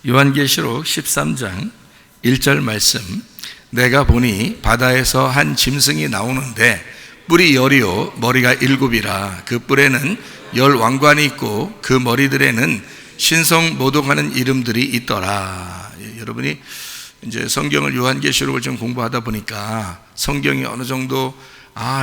요한계시록 13장 1절 말씀. 내가 보니 바다에서 한 짐승이 나오는데 뿔이 열이요 머리가 7이라. 그 뿔에는 10왕관이 있고 그 머리들에는 신성 모독하는 이름들이 있더라. 여러분이 이제 성경을 요한계시록을 좀 공부하다 보니까 성경이 어느 정도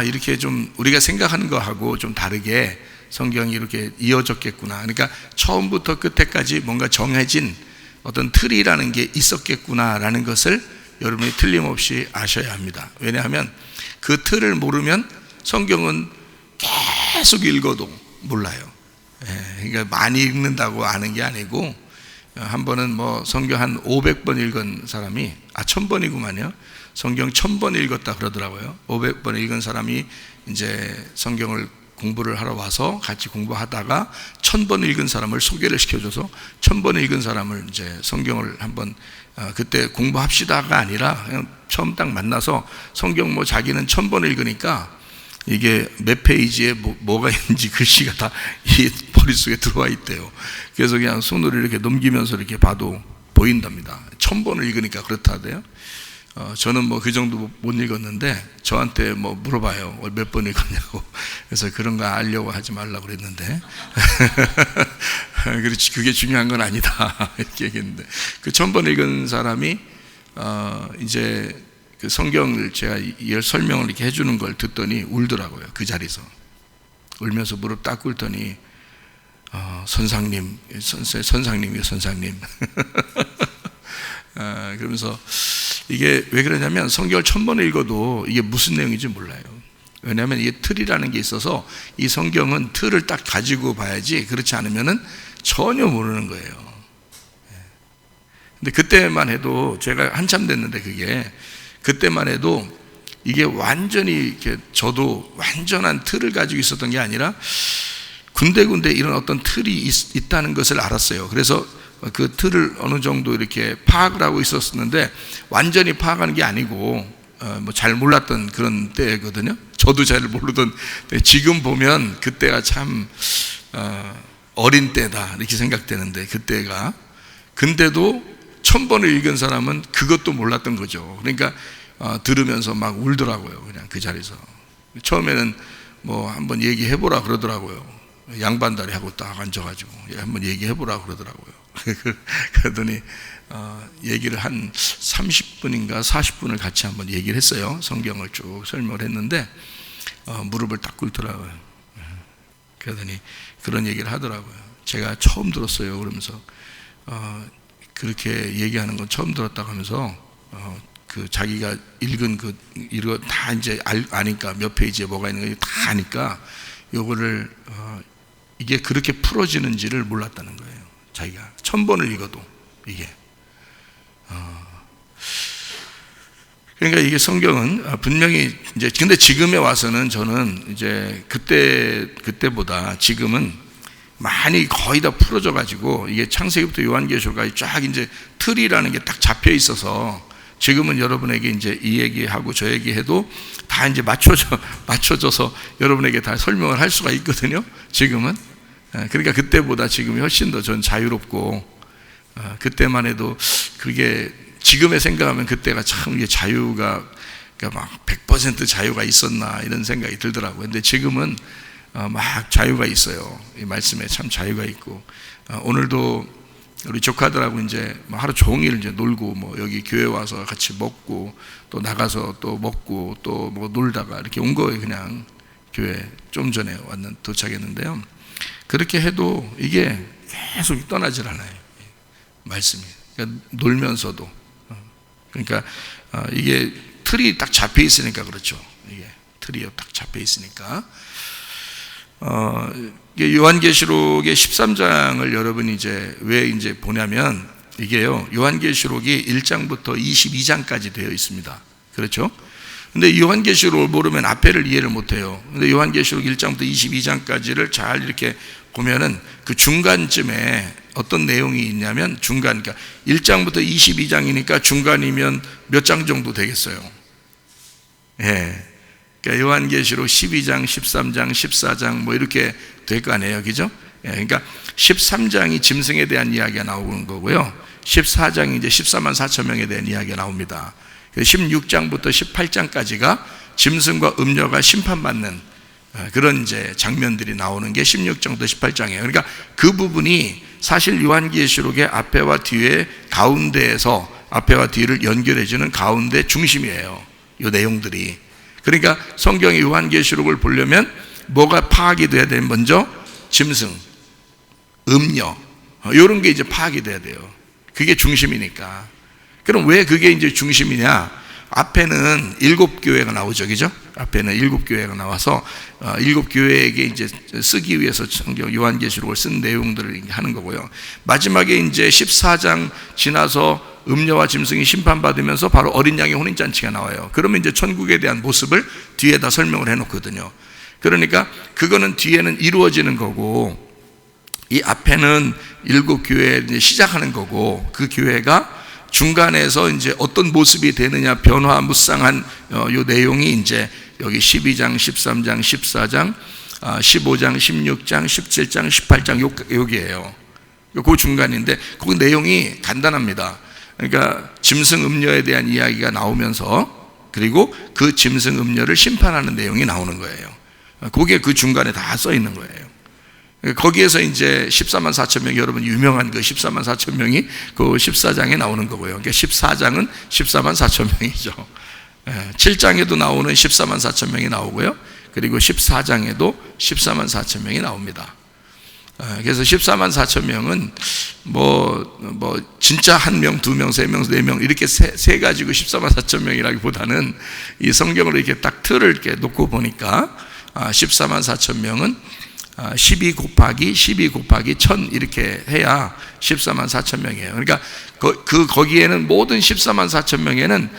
이렇게 좀 우리가 생각하는 거하고 좀 다르게 성경이 이렇게 이어졌겠구나. 그러니까 처음부터 끝에까지 뭔가 정해진 어떤 틀이라는 게 있었겠구나라는 것을 여러분이 틀림없이 아셔야 합니다. 왜냐하면 그 틀을 모르면 성경은 계속 읽어도 몰라요. 그러니까 많이 읽는다고 아는 게 아니고, 한 번은 뭐 성경 한 500번 읽은 사람이 1000번이구만요. 성경 1000번 읽었다 그러더라고요. 500번 읽은 사람이 이제 성경을 공부를 하러 와서 같이 공부하다가 1000번 읽은 사람을 소개를 시켜줘서 1000번 읽은 사람을 이제 성경을 한번 그때 공부합시다가 아니라 그냥 처음 딱 만나서 성경 뭐 자기는 1000번 읽으니까 이게 몇 페이지에 뭐가 있는지 글씨가 다 이 머릿속에 들어와 있대요. 그래서 그냥 손으로 이렇게 넘기면서 이렇게 봐도 보인답니다. 1000번을 읽으니까 그렇다대요. 저는 뭐 그 정도 못 읽었는데 저한테 뭐 물어봐요. 몇 번 읽었냐고. 그래서 그런 거 알려고 하지 말라고 그랬는데 그렇지, 그게 중요한 건 아니다 이렇게 얘기했는데, 그 1000번 읽은 사람이 이제 그 성경을 제가 설명을 이렇게 해주는 걸 듣더니 울더라고요. 그 자리에서 울면서 무릎 딱 꿇더니 선상님 그러면서 이게 왜 그러냐면 성경을 1000번 읽어도 이게 무슨 내용인지 몰라요. 왜냐하면 이게 틀이라는 게 있어서 이 성경은 틀을 딱 가지고 봐야지, 그렇지 않으면은 전혀 모르는 거예요. 근데 그때만 해도 제가 한참 됐는데 그때만 해도 이게 완전히 이렇게 저도 완전한 틀을 가지고 있었던 게 아니라 군데군데 이런 어떤 틀이 있다는 것을 알았어요. 그래서 그 틀을 어느 정도 이렇게 파악을 하고 있었는데 완전히 파악하는 게 아니고 뭐 잘 몰랐던 그런 때거든요. 저도 잘 모르던 때. 지금 보면 그때가 참 어린 때다 이렇게 생각되는데, 그때가 근데도 1000번을 읽은 사람은 그것도 몰랐던 거죠. 그러니까 들으면서 막 울더라고요. 그냥 그 자리에서. 처음에는 뭐 한번 얘기해보라 그러더라고요. 양반다리 하고 딱 앉아가지고 한번 얘기해보라 그러더라고요. 그러더니 얘기를 한 30분인가 40분을 같이 한번 얘기를 했어요. 성경을 쭉 설명을 했는데 무릎을 딱 꿇더라고요. 그러더니 그런 얘기를 하더라고요. 제가 처음 들었어요. 그러면서 그렇게 얘기하는 건 처음 들었다고 하면서 그 자기가 읽은 이거 다 이제 아니까 몇 페이지에 뭐가 있는 거 다 아니까 요거를 이게 그렇게 풀어지는지를 몰랐다는 거예요. 자기가 1000번을 읽어도 이게 그러니까 이게 성경은 분명히 이제, 근데 지금에 와서는 저는 이제 그때보다 지금은 많이 거의 다 풀어져 가지고 이게 창세기부터 요한계시록까지 쫙 이제 틀이라는 게 딱 잡혀 있어서 지금은 여러분에게 이제 이 얘기하고 저 얘기해도 다 이제 맞춰져서 여러분에게 다 설명을 할 수가 있거든요. 지금은. 그러니까 그때보다 지금이 훨씬 더 전 자유롭고, 그때만 해도 그게 지금에 생각하면 그때가 참 이게 자유가 그러니까 막 100% 자유가 있었나 이런 생각이 들더라고요. 근데 지금은 막 자유가 있어요. 이 말씀에 참 자유가 있고, 오늘도 우리 조카들하고 이제 하루 종일 이제 놀고, 뭐 여기 교회 와서 같이 먹고 또 나가서 또 먹고 또 뭐 놀다가 이렇게 온 거예요. 그냥 교회 좀 전에 도착했는데요. 그렇게 해도 이게 계속 떠나질 않아요. 말씀이. 그러니까 놀면서도. 그러니까 이게 틀이 딱 잡혀 있으니까 그렇죠. 이게 틀이 딱 잡혀 있으니까. 요한계시록의 13장을 여러분이 이제 왜 이제 보냐면, 이게요, 요한계시록이 1장부터 22장까지 되어 있습니다. 그렇죠? 근데 요한계시록을 모르면 앞에를 이해를 못 해요. 근데 요한계시록 1장부터 22장까지를 잘 이렇게 보면은 그 중간쯤에 어떤 내용이 있냐면, 그러니까 1장부터 22장이니까 중간이면 몇 장 정도 되겠어요? 예. 그러니까 요한계시록 12장, 13장, 14장 뭐 이렇게 될 거 아니에요. 그죠? 그러니까 13장이 짐승에 대한 이야기가 나오는 거고요. 14장이 이제 14만 4천 명에 대한 이야기가 나옵니다. 16장부터 18장까지가 짐승과 음녀가 심판받는 그런 이제 장면들이 나오는 게 16장부터 18장이에요. 그러니까 그 부분이 사실 요한계시록의 앞에와 뒤에 가운데에서 앞에와 뒤를 연결해주는 가운데 중심이에요. 이 내용들이. 그러니까 성경의 요한계시록을 보려면 뭐가 파악이 돼야 되면 먼저 짐승, 음녀 이런 게 이제 파악이 돼야 돼요. 그게 중심이니까. 그럼 왜 그게 이제 중심이냐? 앞에는 7교회가 나오죠, 그죠? 앞에는 7교회가 나와서 7교회에게 이제 쓰기 위해서 성경 요한계시록을 쓴 내용들을 하는 거고요. 마지막에 이제 14장 지나서 음녀와 짐승이 심판받으면서 바로 어린 양의 혼인잔치가 나와요. 그러면 이제 천국에 대한 모습을 뒤에다 설명을 해놓거든요. 그러니까 그거는 뒤에는 이루어지는 거고, 이 앞에는 7교회 시작하는 거고, 그 교회가 중간에서 이제 어떤 모습이 되느냐, 변화무쌍한 요 내용이 이제 여기 12장, 13장, 14장, 15장, 16장, 17장, 18장 여기에요. 그 중간인데 그 내용이 간단합니다. 그러니까 짐승 음녀에 대한 이야기가 나오면서 그리고 그 짐승 음녀를 심판하는 내용이 나오는 거예요. 그게 그 중간에 다 써 있는 거예요. 거기에서 이제 14만 4천 명, 여러분 유명한 그 14만 4천 명이 그 14장에 나오는 거고요. 그러니까 14장은 14만 4천 명이죠. 7장에도 나오는 14만 4천 명이 나오고요. 그리고 14장에도 14만 4천 명이 나옵니다. 그래서 14만 4천 명은 뭐 진짜 한 명, 두 명, 세 명, 네 명 이렇게 세 가지고 14만 4천 명이라기보다는 이 성경을 이렇게 딱 틀을 이렇게 놓고 보니까 14만 4천 명은 12 곱하기 1000 이렇게 해야 14만 4천 명이에요. 그러니까 거기에는 모든 14만 4천 명에는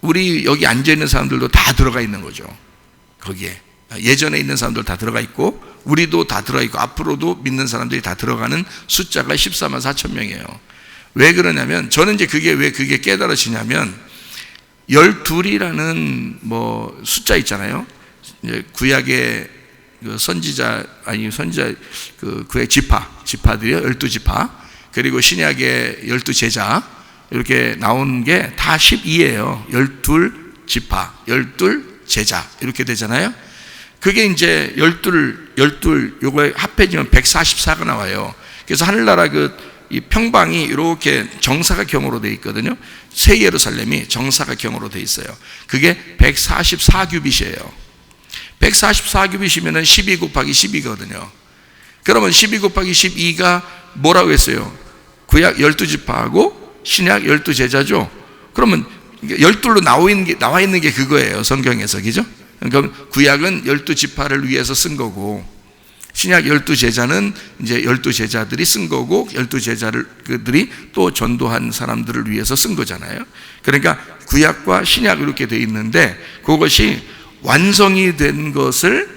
우리 여기 앉아있는 사람들도 다 들어가 있는 거죠. 거기에 예전에 있는 사람들 다 들어가 있고 우리도 다 들어가 있고 앞으로도 믿는 사람들이 다 들어가는 숫자가 14만 4천 명이에요. 왜 그러냐면 저는 이제 왜 그게 깨달아지냐면 12이라는 뭐 숫자 있잖아요. 이제 구약의 그 선지자 그의 지파들이요, 12지파. 그리고 신약의 12제자 이렇게 나오는 게 다 12예요. 12지파, 12제자 이렇게 되잖아요. 그게 이제 12 요거에 합해지면 144가 나와요. 그래서 하늘나라 이 평방이 이렇게 정사각형으로 되어 있거든요. 새 예루살렘이 정사각형으로 되어 있어요. 그게 144규빗이에요. 144규빗이면 12 곱하기 12거든요. 그러면 12 곱하기 12가 뭐라고 했어요? 구약 12지파하고 신약 12제자죠. 그러면 12로 나와 있는 게 그거예요, 성경에서. 그죠? 그러니까 구약은 12지파를 위해서 쓴 거고 신약 12제자는 이제 12제자들이 쓴 거고 12제자들이 또 전도한 사람들을 위해서 쓴 거잖아요. 그러니까 구약과 신약 이렇게 돼 있는데 그것이 완성이 된 것을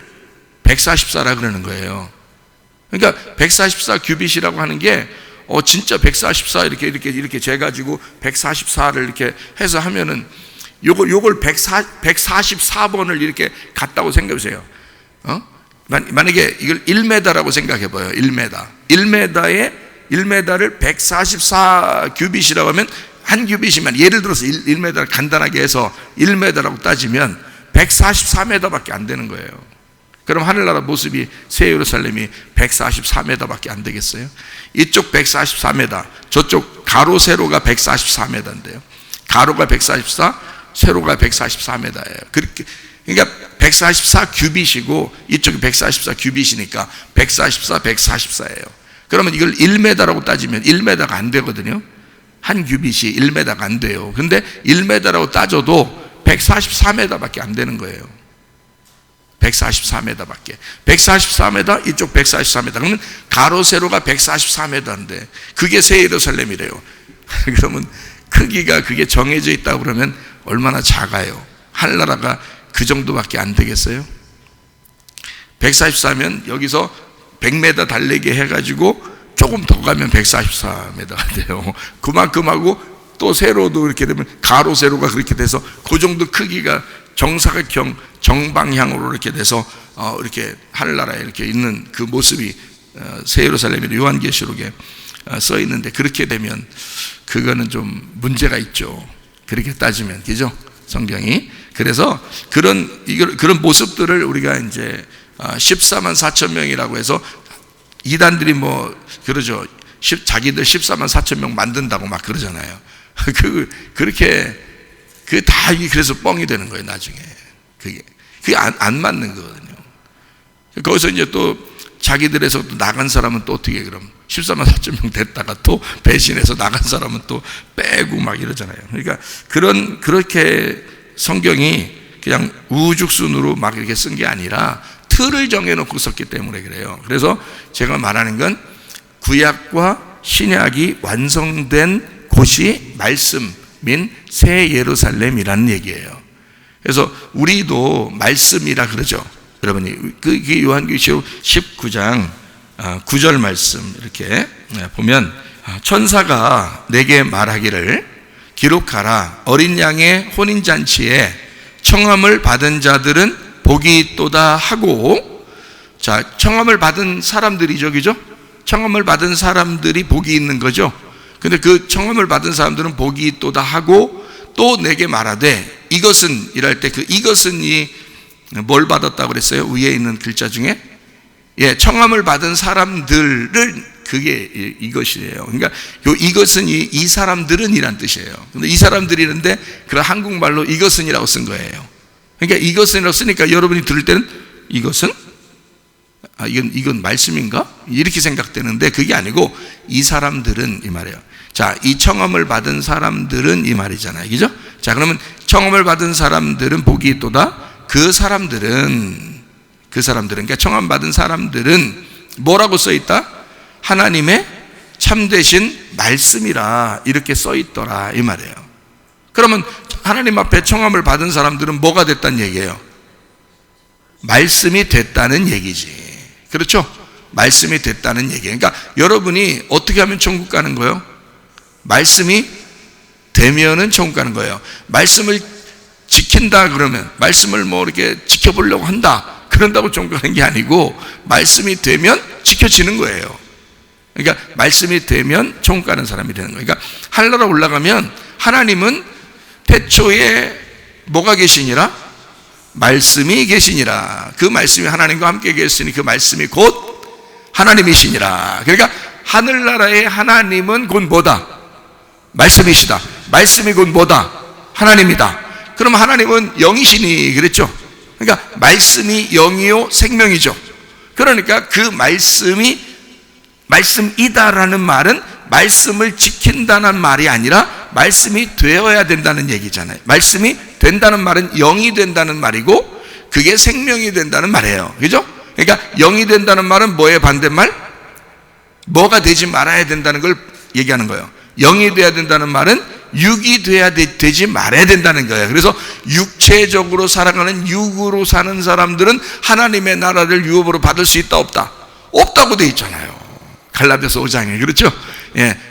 144라 그러는 거예요. 그러니까 144 규빗이라고 하는 게 진짜 144 이렇게 재가지고 144를 이렇게 해서 하면은 요걸 144번을 이렇게 갔다고 생각해 보세요. 만약에 이걸 1m라고 생각해 봐요. 1m를 144 규빗이라고 하면 한 규빗이면 예를 들어서 1m를 간단하게 해서 1m라고 따지면 144m밖에 안 되는 거예요. 그럼 하늘나라 모습이 새 예루살렘이 144m밖에 안 되겠어요? 이쪽 144m, 저쪽 가로 세로가 144m인데요. 가로가 144, 세로가 144m예요. 그러니까 144 규빗이고 이쪽이 144 규빗이니까 144, 144예요. 그러면 이걸 1m라고 따지면 1m가 안 되거든요. 한 규빗이 1m가 안 돼요. 근데 1m라고 따져도 144m밖에 안 되는 거예요. 144m밖에. 144m, 이쪽 144m. 그러면 가로 세로가 144m인데 그게 새 예루살렘이래요. 그러면 크기가 그게 정해져 있다고 그러면 얼마나 작아요. 하늘나라가 그 정도밖에 안 되겠어요? 144면 여기서 100m 달리기 해가지고 조금 더 가면 144m가 돼요. 그만큼하고 또 세로도 이렇게 되면 가로 세로가 그렇게 돼서 그 정도 크기가 정사각형 정방향으로 이렇게 돼서 이렇게 하늘나라에 이렇게 있는 그 모습이 새 예루살렘이 요한계시록에 써 있는데, 그렇게 되면 그거는 좀 문제가 있죠. 그렇게 따지면, 그죠? 성경이. 그래서 그런 모습들을 우리가 이제 14만 4천 명이라고 해서 이단들이 뭐 그러죠. 자기들 14만 4천 명 만든다고 막 그러잖아요. 그렇게 다 그래서 뻥이 되는 거예요. 나중에 그게 안 맞는 거거든요. 거기서 이제 또 자기들에서 또 나간 사람은 또 어떻게, 그럼 14만 4천 명 됐다가 또 배신해서 나간 사람은 또 빼고 막 이러잖아요. 그러니까 그렇게 성경이 그냥 우죽순으로 막 이렇게 쓴 게 아니라 틀을 정해놓고 썼기 때문에 그래요. 그래서 제가 말하는 건 구약과 신약이 완성된 곳이 말씀인 새 예루살렘이라는 얘기예요. 그래서 우리도 말씀이라 그러죠. 여러분이 그게 요한계시록 19장 9절 말씀 이렇게 보면, 천사가 내게 말하기를 기록하라. 어린 양의 혼인잔치에 청함을 받은 자들은 복이 있도다 하고, 자, 청함을 받은 사람들이죠, 그죠? 청함을 받은 사람들이 복이 있는 거죠. 근데 그 청함을 받은 사람들은 복이 있도다 하고, 또 내게 말하되, 이것은 이랄 때 그 이것은이 뭘 받았다고 그랬어요? 위에 있는 글자 중에 청함을 받은 사람들을, 그게 이것이에요. 그러니까 요 이것은 이 사람들은 이란 뜻이에요. 근데 이 사람들이는데 그런 한국말로 이것은이라고 쓴 거예요. 그러니까 이것은이라고 쓰니까 여러분이 들을 때는 이것은 이건 말씀인가? 이렇게 생각되는데 그게 아니고 이 사람들은 이 말이에요. 자, 이 청함을 받은 사람들은 이 말이잖아요. 그죠? 자, 그러면 청함을 받은 사람들은 복이 있도다. 그 사람들은 그러니까 청함 받은 사람들은 뭐라고 써 있다? 하나님의 참되신 말씀이라 이렇게 써 있더라 이 말이에요. 그러면 하나님 앞에 청함을 받은 사람들은 뭐가 됐다는 얘기예요? 말씀이 됐다는 얘기지. 그렇죠? 말씀이 됐다는 얘기예요. 그러니까 여러분이 어떻게 하면 천국 가는 거예요? 말씀이 되면은 천국 가는 거예요. 말씀을 지킨다 그러면, 말씀을 뭐 이렇게 지켜보려고 한다 그런다고 천국 가는 게 아니고, 말씀이 되면 지켜지는 거예요. 그러니까 말씀이 되면 천국 가는 사람이 되는 거예요. 그러니까 하늘나라 올라가면 하나님은 태초에 뭐가 계시니라? 말씀이 계시니라. 그 말씀이 하나님과 함께 계시니 그 말씀이 곧 하나님이시니라. 그러니까 하늘나라의 하나님은 곧 뭐다? 말씀이시다. 말씀이 곧 뭐다? 하나님이다. 그럼 하나님은 영이시니 그랬죠? 그러니까 말씀이 영이요 생명이죠. 그러니까 그 말씀이 말씀이다라는 말은 말씀을 지킨다는 말이 아니라 말씀이 되어야 된다는 얘기잖아요. 말씀이 된다는 말은 영이 된다는 말이고, 그게 생명이 된다는 말이에요. 그죠? 그러니까 영이 된다는 말은 뭐의 반대말? 뭐가 되지 말아야 된다는 걸 얘기하는 거예요. 영이 돼야 된다는 말은 육이 돼야 되지 말아야 된다는 거예요. 그래서 육체적으로 살아가는, 육으로 사는 사람들은 하나님의 나라를 유업으로 받을 수 있다 없다? 없다고 돼 있잖아요. 갈라디아서 5장에 그렇죠?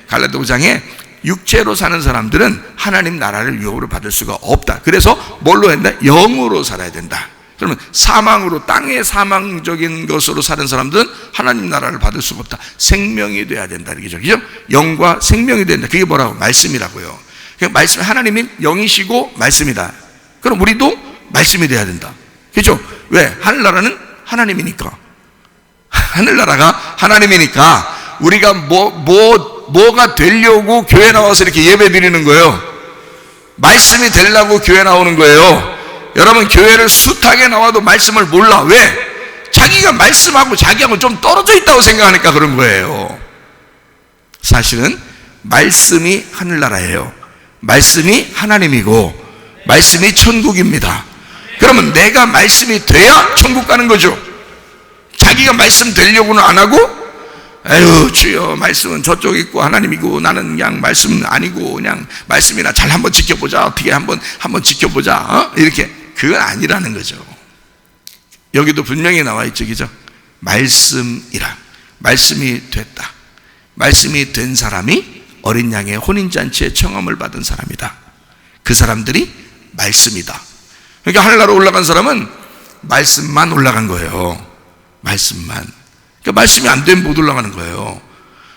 갈라디아 5장에 육체로 사는 사람들은 하나님 나라를 유업으로 받을 수가 없다. 그래서 뭘로 한다? 영으로 살아야 된다. 그러면 사망으로, 땅의 사망적인 것으로 사는 사람들은 하나님 나라를 받을 수가 없다. 생명이 돼야 된다는 얘기죠. 그죠? 영과 생명이 된다. 그게 뭐라고? 말씀이라고요. 그러니까 말씀, 하나님이 영이시고 말씀이다. 그럼 우리도 말씀이 돼야 된다. 그죠? 왜? 하늘나라는 하나님이니까. 하늘나라가 하나님이니까 우리가 뭐가 되려고 교회 나와서 이렇게 예배 드리는 거예요. 말씀이 되려고 교회 나오는 거예요. 여러분, 교회를 숱하게 나와도 말씀을 몰라. 왜? 자기가 말씀하고 자기하고 좀 떨어져 있다고 생각하니까 그런 거예요. 사실은 말씀이 하늘나라예요. 말씀이 하나님이고 말씀이 천국입니다. 그러면 내가 말씀이 돼야 천국 가는 거죠. 자기가 말씀 되려고는 안 하고, 에휴 주여 말씀은 저쪽 있고 하나님이고 나는 그냥 말씀 아니고 그냥 말씀이나 잘 한번 지켜보자, 어떻게 한번 지켜보자, 이렇게, 그건 아니라는 거죠. 여기도 분명히 나와 있죠, 그죠? 말씀이라, 말씀이 됐다. 말씀이 된 사람이 어린 양의 혼인잔치에 청함을 받은 사람이다. 그 사람들이 말씀이다. 그러니까 하늘나라 올라간 사람은 말씀만 올라간 거예요. 말씀만. 말씀이 안 되면 못 올라가는 거예요.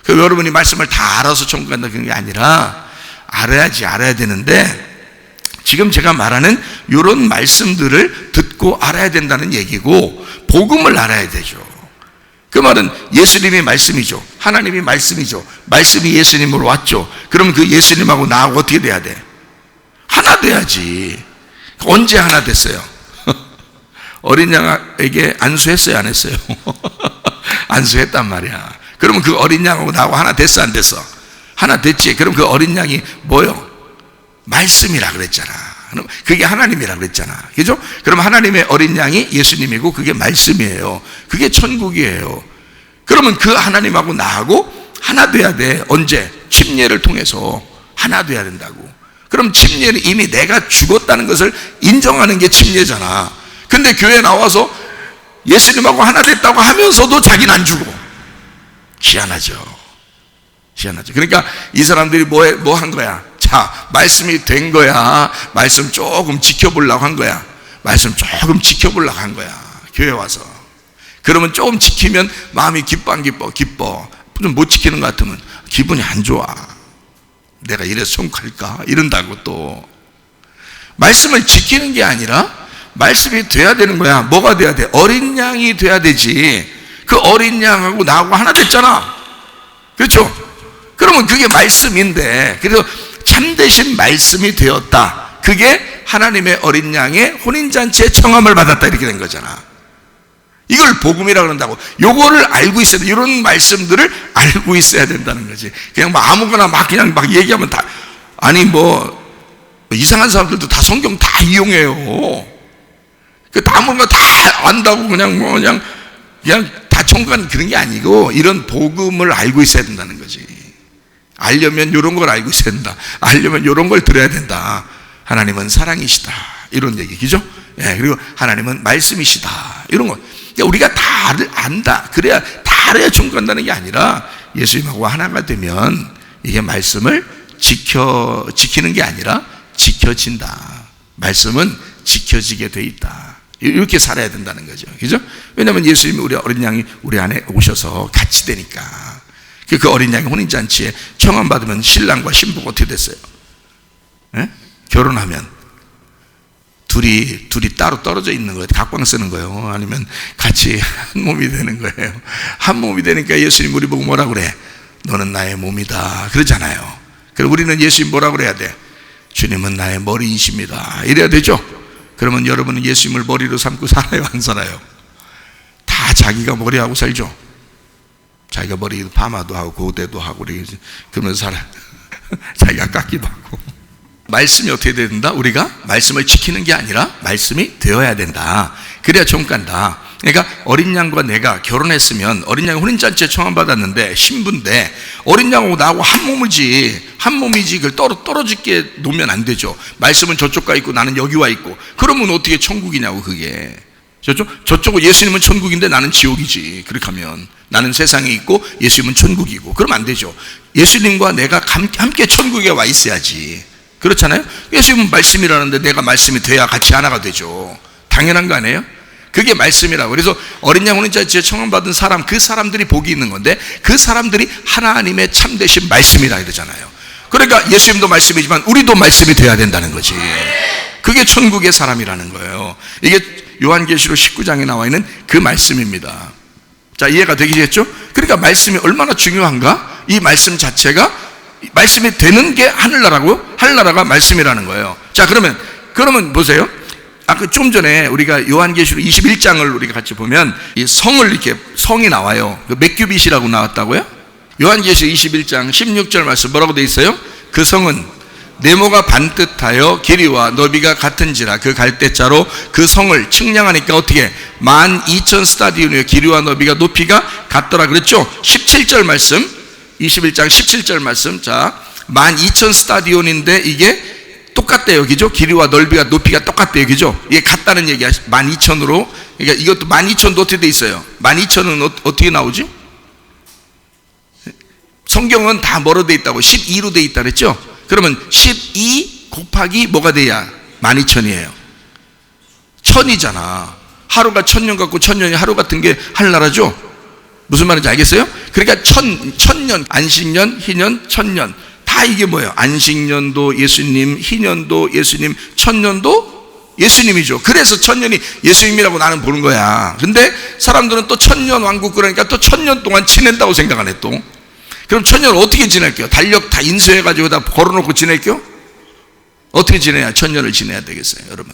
여러분이 말씀을 다 알아서 천국 간다 그런 게 아니라 알아야 되는데, 지금 제가 말하는 이런 말씀들을 듣고 알아야 된다는 얘기고, 복음을 알아야 되죠. 그 말은 예수님이 말씀이죠. 하나님이 말씀이죠. 말씀이 예수님으로 왔죠. 그러면 그 예수님하고 나하고 어떻게 돼야 돼? 하나 돼야지. 언제 하나 됐어요? 어린 양에게 안수했어요, 안 했어요? 안수했단 말이야. 그러면 그 어린 양하고 나하고 하나 됐어, 안 됐어? 하나 됐지. 그럼 그 어린 양이 뭐요? 말씀이라 그랬잖아. 그게 하나님이라 그랬잖아. 그죠? 그럼 하나님의 어린 양이 예수님이고 그게 말씀이에요. 그게 천국이에요. 그러면 그 하나님하고 나하고 하나 돼야 돼. 언제? 침례를 통해서 하나 돼야 된다고. 그럼 침례는 이미 내가 죽었다는 것을 인정하는 게 침례잖아. 근데 교회에 나와서 예수님하고 하나 됐다고 하면서도 자기는 안 죽어. 희한하죠. 그러니까 이 사람들이 뭐 한 거야? 자, 말씀이 된 거야. 말씀 조금 지켜보려고 한 거야. 교회 와서. 그러면 조금 지키면 마음이 기뻐. 좀 못 지키는 것 같으면 기분이 안 좋아. 내가 이래서 천국할까? 이런다고 또. 말씀을 지키는 게 아니라 말씀이 돼야 되는 거야. 뭐가 돼야 돼? 어린 양이 돼야 되지. 그 어린 양하고 나하고 하나 됐잖아. 그렇죠? 그러면 그게 말씀인데, 그래서 참되신 말씀이 되었다. 그게 하나님의 어린 양의 혼인잔치에 청함을 받았다. 이렇게 된 거잖아. 이걸 복음이라고 그런다고. 요거를 알고 있어야 돼. 이런 말씀들을 알고 있어야 된다는 거지. 그냥 아무거나 그냥 얘기하면 다, 아니 이상한 사람들도 다 성경 다 이용해요. 아무거나 다 안다고 그냥 다 천국가는 그런 게 아니고, 이런 복음을 알고 있어야 된다는 거지. 알려면 이런 걸 알고 있어야 된다. 알려면 이런 걸 들어야 된다. 하나님은 사랑이시다. 이런 얘기, 그죠? 예, 그리고 하나님은 말씀이시다. 이런 거. 그러니까 우리가 다 안다. 다 알아야 천국 간다는 게 아니라, 예수님하고 하나가 되면 이게 말씀을 지키는 게 아니라 지켜진다. 말씀은 지켜지게 돼 있다. 이렇게 살아야 된다는 거죠. 그죠? 왜냐하면 예수님이 우리 어린 양이 우리 안에 오셔서 같이 되니까. 그 어린 양이 혼인잔치에 청함받으면 신랑과 신부가 어떻게 됐어요? 예? 결혼하면 둘이 따로 떨어져 있는 거예요. 각방 쓰는 거예요. 아니면 같이 한 몸이 되는 거예요. 한 몸이 되니까 예수님 우리 보고 뭐라 그래? 너는 나의 몸이다. 그러잖아요. 그럼 우리는 예수님 뭐라 그래야 돼? 주님은 나의 머리이십니다. 이래야 되죠? 그러면 여러분은 예수님을 머리로 삼고 살아요, 안 살아요? 다 자기가 머리하고 살죠? 자기가 머리 파마도 하고 고데도 하고 그러면서 살아요. 자기가 깎기도 하고. 말씀이 어떻게 돼야 된다? 우리가 말씀을 지키는 게 아니라 말씀이 되어야 된다. 그래야 천국 간다. 그러니까 어린 양과 내가 결혼했으면, 어린 양이 혼인잔치에 청함받았는데 신부인데 어린 양하고 나하고 한 몸이지 그걸 떨어지게 놓으면 안 되죠. 말씀은 저쪽 가 있고 나는 여기 와 있고. 그러면 어떻게 천국이냐고. 그게 저쪽은 예수님은 천국인데 나는 지옥이지. 그렇게 하면 나는 세상에 있고 예수님은 천국이고. 그러면 안 되죠. 예수님과 내가 함께 천국에 와 있어야지. 그렇잖아요? 예수님은 말씀이라는데 내가 말씀이 돼야 같이 하나가 되죠. 당연한 거 아니에요? 그게 말씀이라고. 그래서 어린 양 혼인잔치에 청함받은 사람, 그 사람들이 복이 있는 건데, 그 사람들이 하나님의 참되신 말씀이라 이러잖아요. 그러니까 예수님도 말씀이지만 우리도 말씀이 돼야 된다는 거지. 그게 천국의 사람이라는 거예요. 이게 요한계시록 19장에 나와 있는 그 말씀입니다. 자, 이해가 되시겠죠? 그러니까 말씀이 얼마나 중요한가? 이 말씀 자체가, 말씀이 되는 게 하늘나라고, 하늘나라가 말씀이라는 거예요. 자, 그러면 보세요. 아까 좀 전에 우리가 요한계시록 21장을 우리가 같이 보면 이 성이 나와요. 그 몇 규빗이라고 나왔다고요? 요한계시록 21장 16절 말씀 뭐라고 돼 있어요? 그 성은 네모가 반듯하여 길이와 너비가 같은지라. 그 갈대자로 그 성을 측량하니까 어떻게 12,000 스타디온이에요. 길이와 너비가 높이가 같더라 그랬죠? 17절 말씀, 21장 17절 말씀. 자, 12,000 스타디온인데 이게 똑같대요. 그죠? 길이와 넓이가 높이가 똑같대요. 그죠? 이게 같다는 얘기야. 12,000으로. 그러니까 이것도 12,000도 어떻게 돼 있어요? 12,000은 어떻게 나오지? 성경은 다 뭐로 돼 있다고? 12로 돼 있다 그랬죠? 그러면 12 곱하기 뭐가 돼야 12,000이에요? 1000이잖아. 하루가 1000년 같고 1000년이 하루 같은 게 하늘나라죠? 무슨 말인지 알겠어요? 그러니까 천년, 안식년, 희년, 천년 다 이게 뭐예요? 안식년도 예수님, 희년도 예수님, 천년도 예수님이죠. 그래서 천년이 예수님이라고 나는 보는 거야. 근데 사람들은 또 천년 왕국 그러니까 또 천년 동안 지낸다고 생각하네 또. 그럼 천년을 어떻게 지낼게요? 달력 다 인수해가지고 다 걸어놓고 지낼게요? 어떻게 지내야 천년을 지내야 되겠어요 여러분?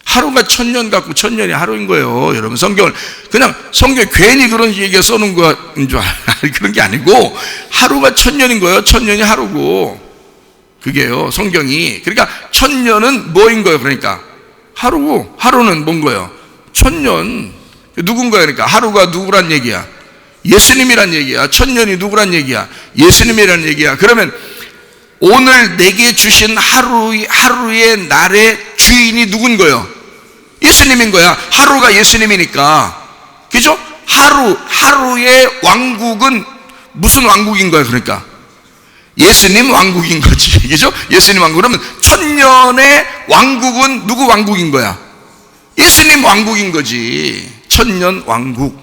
하루가 천년 같고 천년이 하루인 거예요 여러분. 성경을 그냥 성경에 괜히 그런 얘기가 써놓은 거인 줄 그런 게 아니고 하루가 천년인 거예요. 천년이 하루고 그게요 성경이. 그러니까 천년은 뭐인 거예요? 그러니까 하루고 하루는 뭔 거예요? 천년. 누군 거예요? 그러니까 하루가 누구란 얘기야? 예수님이란 얘기야. 천년이 누구란 얘기야? 예수님이란 얘기야. 그러면 오늘 내게 주신 하루의 날의 주인이 누군 거예요? 예수님인 거야. 하루가 예수님이니까. 그죠? 하루의 왕국은 무슨 왕국인 거예요? 그러니까 예수님 왕국인 거지. 그죠? 예수님 왕국. 그러면 천년의 왕국은 누구 왕국인 거야? 예수님 왕국인 거지. 천년 왕국.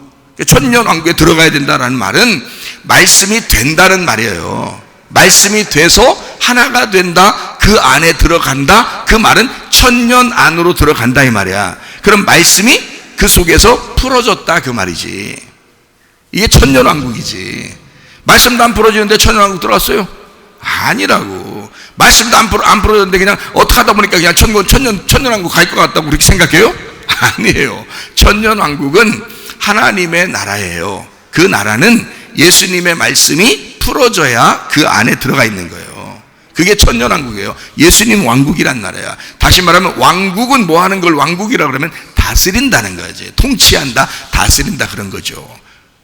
천년 왕국에 들어가야 된다는 말은 말씀이 된다는 말이에요. 말씀이 돼서 하나가 된다, 그 안에 들어간다, 그 말은 천년 안으로 들어간다 이 말이야. 그럼 말씀이 그 속에서 풀어졌다 그 말이지. 이게 천년 왕국이지. 말씀도 안 풀어지는데 천년 왕국 들어갔어요? 아니라고. 말씀도 안 풀어졌는데 그냥 어떻게 하다 보니까 그냥 천년 왕국 갈 것 같다고 그렇게 생각해요? 아니에요. 천년 왕국은 하나님의 나라예요. 그 나라는 예수님의 말씀이 풀어져야 그 안에 들어가 있는 거예요. 그게 천년왕국이에요. 예수님 왕국이란 나라야. 다시 말하면 왕국은 뭐 하는 걸 왕국이라고 그러면 다스린다는 거지. 통치한다, 다스린다 그런 거죠.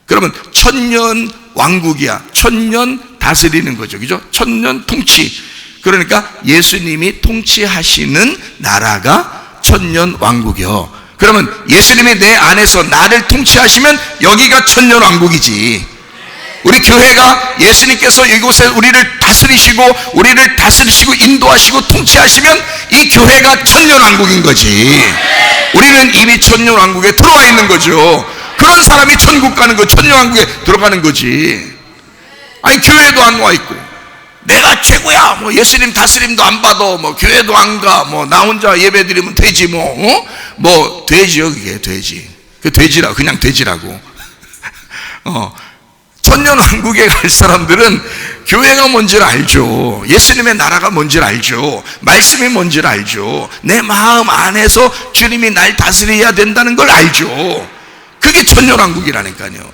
그러면 천년 왕국이야. 천년 다스리는 거죠. 그죠? 천년 통치. 그러니까 예수님이 통치하시는 나라가 천년 왕국이요. 그러면 예수님이 내 안에서 나를 통치하시면 여기가 천년 왕국이지. 우리 교회가 예수님께서 이곳에 우리를 다스리시고 인도하시고 통치하시면 이 교회가 천년 왕국인 거지. 우리는 이미 천년 왕국에 들어와 있는 거죠. 그런 사람이 천국 가는 거, 천년 왕국에 들어가는 거지. 아니 교회도 안 와 있고 내가 최고야, 뭐 예수님 다스림도 안 받아, 뭐 교회도 안 가, 뭐 나 혼자 예배 드리면 되지, 뭐 돼지요. 그게 돼지. 그 돼지라 그냥 돼지라고. 천년 왕국에 갈 사람들은 교회가 뭔지를 알죠. 예수님의 나라가 뭔지를 알죠. 말씀이 뭔지를 알죠. 내 마음 안에서 주님이 날 다스려야 된다는 걸 알죠. 그게 천년 왕국이라니까요.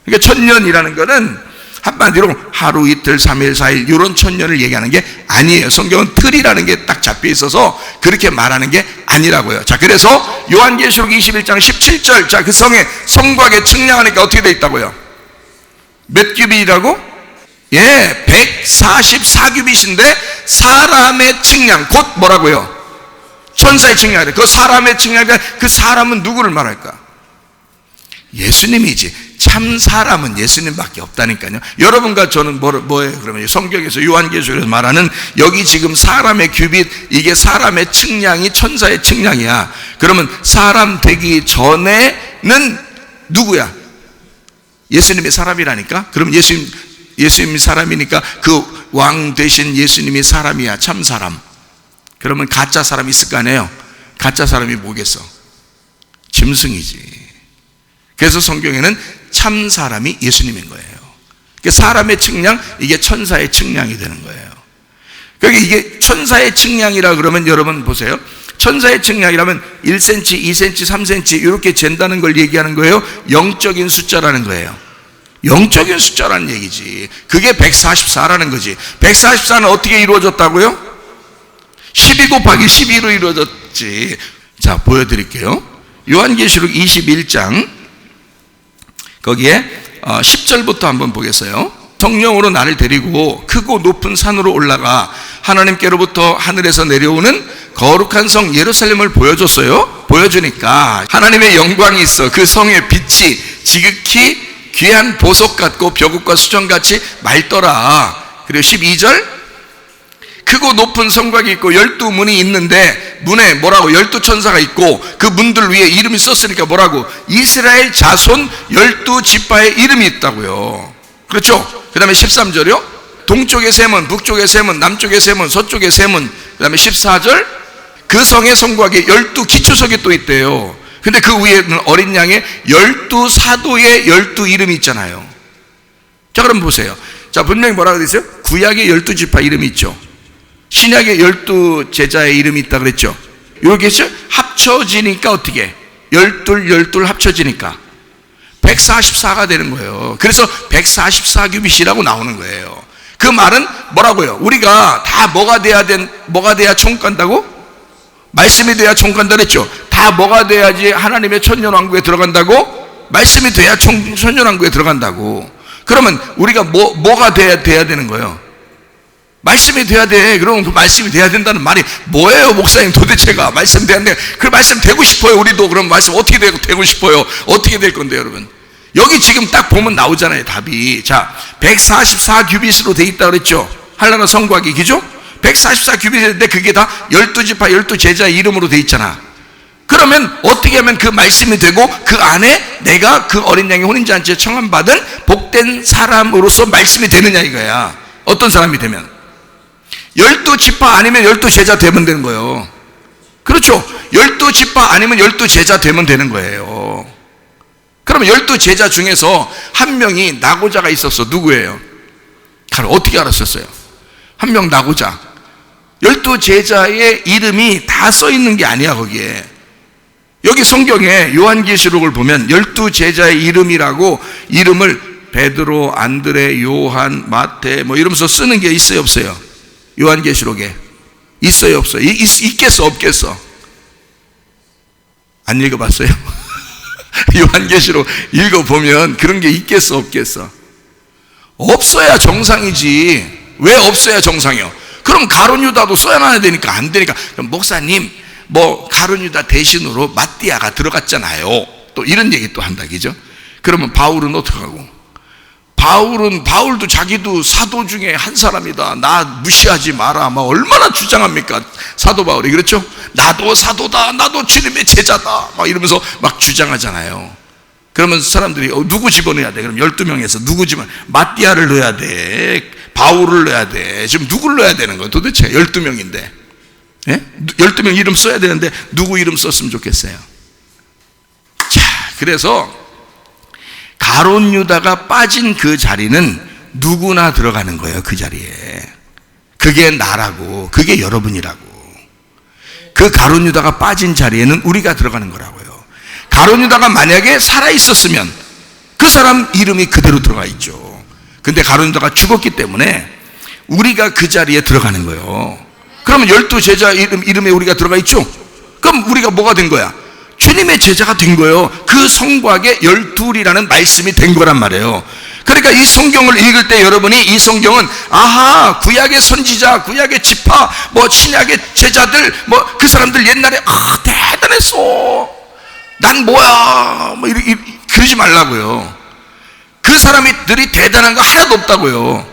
그러니까 천년이라는 거는 한마디로 하루, 이틀, 3일, 4일 이런 천년을 얘기하는 게 아니에요. 성경은 틀이라는 게 딱 잡혀 있어서 그렇게 말하는 게 아니라고요. 자, 그래서 요한계시록 21장 17절, 자, 그 성곽에 측량하니까 어떻게 돼 있다고요? 몇 규빗이라고? 예, 144규빗인데 사람의 측량, 곧 뭐라고요? 천사의 측량이래. 그 사람의 측량이래. 그 사람은 누구를 말할까? 예수님이지. 참 사람은 예수님밖에 없다니까요. 여러분과 저는 뭐예요? 그러면 성경에서 요한계시록에서 말하는 여기 지금 사람의 규빗, 이게 사람의 측량이 천사의 측량이야. 그러면 사람 되기 전에는 누구야? 예수님이 사람이라니까. 그럼 예수님이 사람이니까 그 왕 되신 예수님이 사람이야. 참 사람. 그러면 가짜 사람이 있을 거 아니에요? 가짜 사람이 뭐겠어? 짐승이지. 그래서 성경에는 참 사람이 예수님인 거예요. 사람의 측량, 이게 천사의 측량이 되는 거예요. 그러니까 이게 천사의 측량이라 그러면 여러분 보세요. 천사의 측량이라면 1cm, 2cm, 3cm 이렇게 잰다는 걸 얘기하는 거예요. 영적인 숫자라는 거예요. 영적인 숫자라는 얘기지. 그게 144라는 거지. 144는 어떻게 이루어졌다고요? 12 곱하기 12로 이루어졌지. 자, 보여드릴게요. 요한계시록 21장 거기에 10절부터 한번 보겠어요. 성령으로 나를 데리고 크고 높은 산으로 올라가 하나님께로부터 하늘에서 내려오는 거룩한 성 예루살렘을 보여줬어요. 보여주니까 하나님의 영광이 있어. 그 성의 빛이 지극히 귀한 보석 같고 벼국과 수정같이 맑더라. 그리고 12절 크고 높은 성곽이 있고 12문이 있는데 문에 뭐라고 12천사가 있고 그 문들 위에 이름이 썼으니까 뭐라고? 이스라엘 자손 12지파의 이름이 있다고요. 그렇죠? 그 다음에 13절이요. 동쪽의 세문, 북쪽의 세문, 남쪽의 세문, 서쪽의 세문. 그 다음에 14절 그 성의 성곽에 12기초석이 또 있대요. 근데 그 위에는 어린 양의 12사도의 12 이름이 있잖아요. 자, 그럼 보세요. 자, 분명히 뭐라고 되어 있어요? 구약의 12지파 이름이 있죠. 신약의 12제자의 이름이 있다 그랬죠. 이렇게 해서 합쳐지니까 어떻게? 12 합쳐지니까 144가 되는 거예요. 그래서 144규빗이라고 나오는 거예요. 그 말은 뭐라고요? 우리가 다 뭐가 돼야 천국 간다고? 말씀이 돼야 천국 간다 그랬죠. 다 뭐가 돼야지 하나님의 천년왕국에 들어간다고? 말씀이 돼야 천년왕국에 들어간다고. 그러면 우리가 뭐가 돼야 되는 거예요? 말씀이 돼야 돼. 그럼 그 말씀이 돼야 된다는 말이 뭐예요, 목사님? 도대체가 말씀 돼야 돼. 그 말씀 되고 싶어요. 우리도 그럼 말씀 어떻게 되고 싶어요? 어떻게 될 건데, 여러분? 여기 지금 딱 보면 나오잖아요, 답이. 자, 144규빗으로 돼 있다 그랬죠. 한나라 성곽이, 그죠? 144규빗인데 그게 다 12지파 12제자의 이름으로 돼 있잖아. 그러면 어떻게 하면 그 말씀이 되고 그 안에 내가 그 어린 양의 혼인잔치에 청함받은 복된 사람으로서 말씀이 되느냐 이거야. 어떤 사람이 되면 12지파 아니면 12제자 되면 되는 거예요. 그렇죠? 12지파 아니면 12제자 되면 되는 거예요. 그러면 12제자 중에서 한 명이 나고자가 있었어. 누구예요? 어떻게 알았었어요? 한 명 나고자. 12제자의 이름이 다 써 있는 게 아니야, 거기에. 여기 성경에 요한계시록을 보면 12제자의 이름이라고 이름을 베드로, 안드레, 요한, 마태 뭐 이러면서 쓰는 게 있어요, 없어요? 요한계시록에 있어요, 없어요? 있겠어, 없겠어? 안 읽어봤어요? 요한계시록 읽어보면 그런 게 있겠어, 없겠어? 없어야 정상이지. 왜 없어야 정상이요? 그럼 가룟 유다도 써놔야 되니까 안 되니까. 그럼 목사님, 뭐 가룟 유다 대신으로 마띠아가 들어갔잖아요. 또 이런 얘기 또 한다, 그죠? 그러면 바울은 어떡하고? 바울도 자기도 사도 중에 한 사람이다. 나 무시하지 마라. 막 얼마나 주장합니까? 사도 바울이. 그렇죠? 나도 사도다. 나도 주님의 제자다. 막 이러면서 막 주장하잖아요. 그러면 사람들이 누구 집어넣어야 돼? 그럼 12명에서 누구 집어넣어야 돼? 마띠아를 넣어야 돼. 바울을 넣어야 돼. 지금 누구를 넣어야 되는 거예요? 도대체 12명인데. 예? 12명 이름 써야 되는데 누구 이름 썼으면 좋겠어요? 자, 그래서 가룟 유다가 빠진 그 자리는 누구나 들어가는 거예요, 그 자리에. 그게 나라고, 그게 여러분이라고. 그 가룟 유다가 빠진 자리에는 우리가 들어가는 거라고요. 가룟 유다가 만약에 살아있었으면 그 사람 이름이 그대로 들어가 있죠. 근데 가룟 유다가 죽었기 때문에 우리가 그 자리에 들어가는 거예요. 그러면 12제자 이름에 우리가 들어가 있죠? 그럼 우리가 뭐가 된 거야? 주님의 제자가 된 거예요. 그 성곽에 12이라는 말씀이 된 거란 말이에요. 그러니까 이 성경을 읽을 때 여러분이 이 성경은 아하, 구약의 선지자, 구약의 지파, 뭐 신약의 제자들, 뭐 그 사람들 옛날에 대단했어. 난 뭐야? 뭐 그러지 말라고요. 그 사람들이 대단한 거 하나도 없다고요.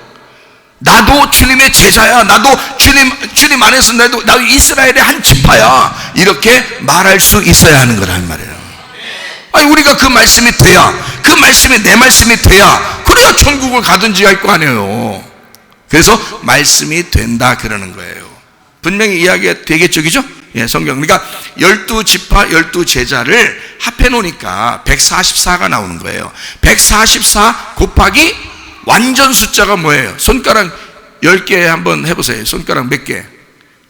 나도 주님의 제자야. 나도 주님 안에서 나도 이스라엘의 한 지파야. 이렇게 말할 수 있어야 하는 거란 말이에요. 아니, 우리가 그 말씀이 돼야, 그 말씀이 내 말씀이 돼야, 그래야 천국을 가든지 할 거 아니에요. 그래서 말씀이 된다 그러는 거예요. 분명히 이야기가 되겠죠, 그죠? 예, 성경. 그러니까 12지파 12제자를 합해 놓으니까 144가 나오는 거예요. 144 곱하기 완전 숫자가 뭐예요? 손가락 10개 한번 해보세요. 손가락 몇 개?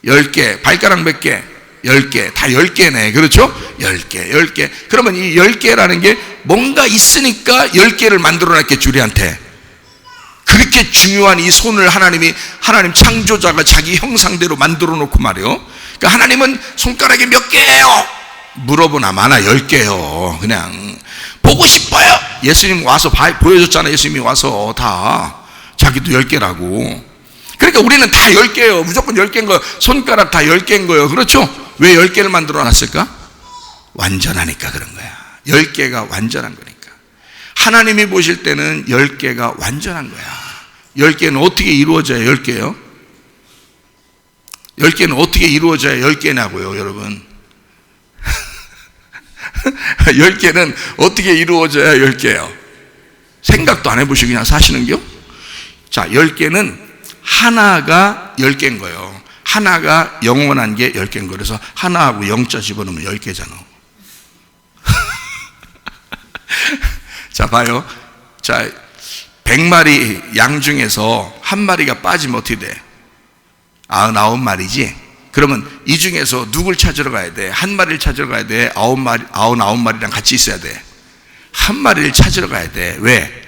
10개. 발가락 몇 개? 10개. 다 10개네. 그렇죠? 10개, 10개. 그러면 이 10개라는 게 뭔가 있으니까 10개를 만들어 놨겠죠, 우리한테. 그렇게 중요한 이 손을 하나님 창조자가 자기 형상대로 만들어 놓고 말이요. 그러니까 하나님은 손가락이 몇 개예요? 물어보나 마나 10개요. 그냥 보고 싶어요. 예수님 와서 보여줬잖아요. 예수님이 와서 다 자기도 10개라고. 그러니까 우리는 다 10개예요. 무조건 10개인 거예요. 손가락 다 10개인 거예요. 그렇죠? 왜 10개를 만들어 놨을까? 완전하니까 그런 거야. 10개가 완전한 거니까. 하나님이 보실 때는 10개가 완전한 거야. 10개는 어떻게 이루어져요? 10개요? 10개는 어떻게 이루어져야 10개냐고요, 여러분. 10개는 어떻게 이루어져야 10개예요? 생각도 안 해보시고 그냥 사시는겨? 자, 10개는 하나가 10개인 거예요. 하나가 영원한 게 10개인 거예요. 그래서 하나하고 0자 집어넣으면 10개잖아. 자, 봐요. 자, 100마리 양 중에서 한 마리가 빠지면 어떻게 돼? 99마리지? 그러면 이 중에서 누굴 찾으러 가야 돼? 한 마리를 찾으러 가야 돼? 99마리랑 같이 있어야 돼? 한 마리를 찾으러 가야 돼. 왜?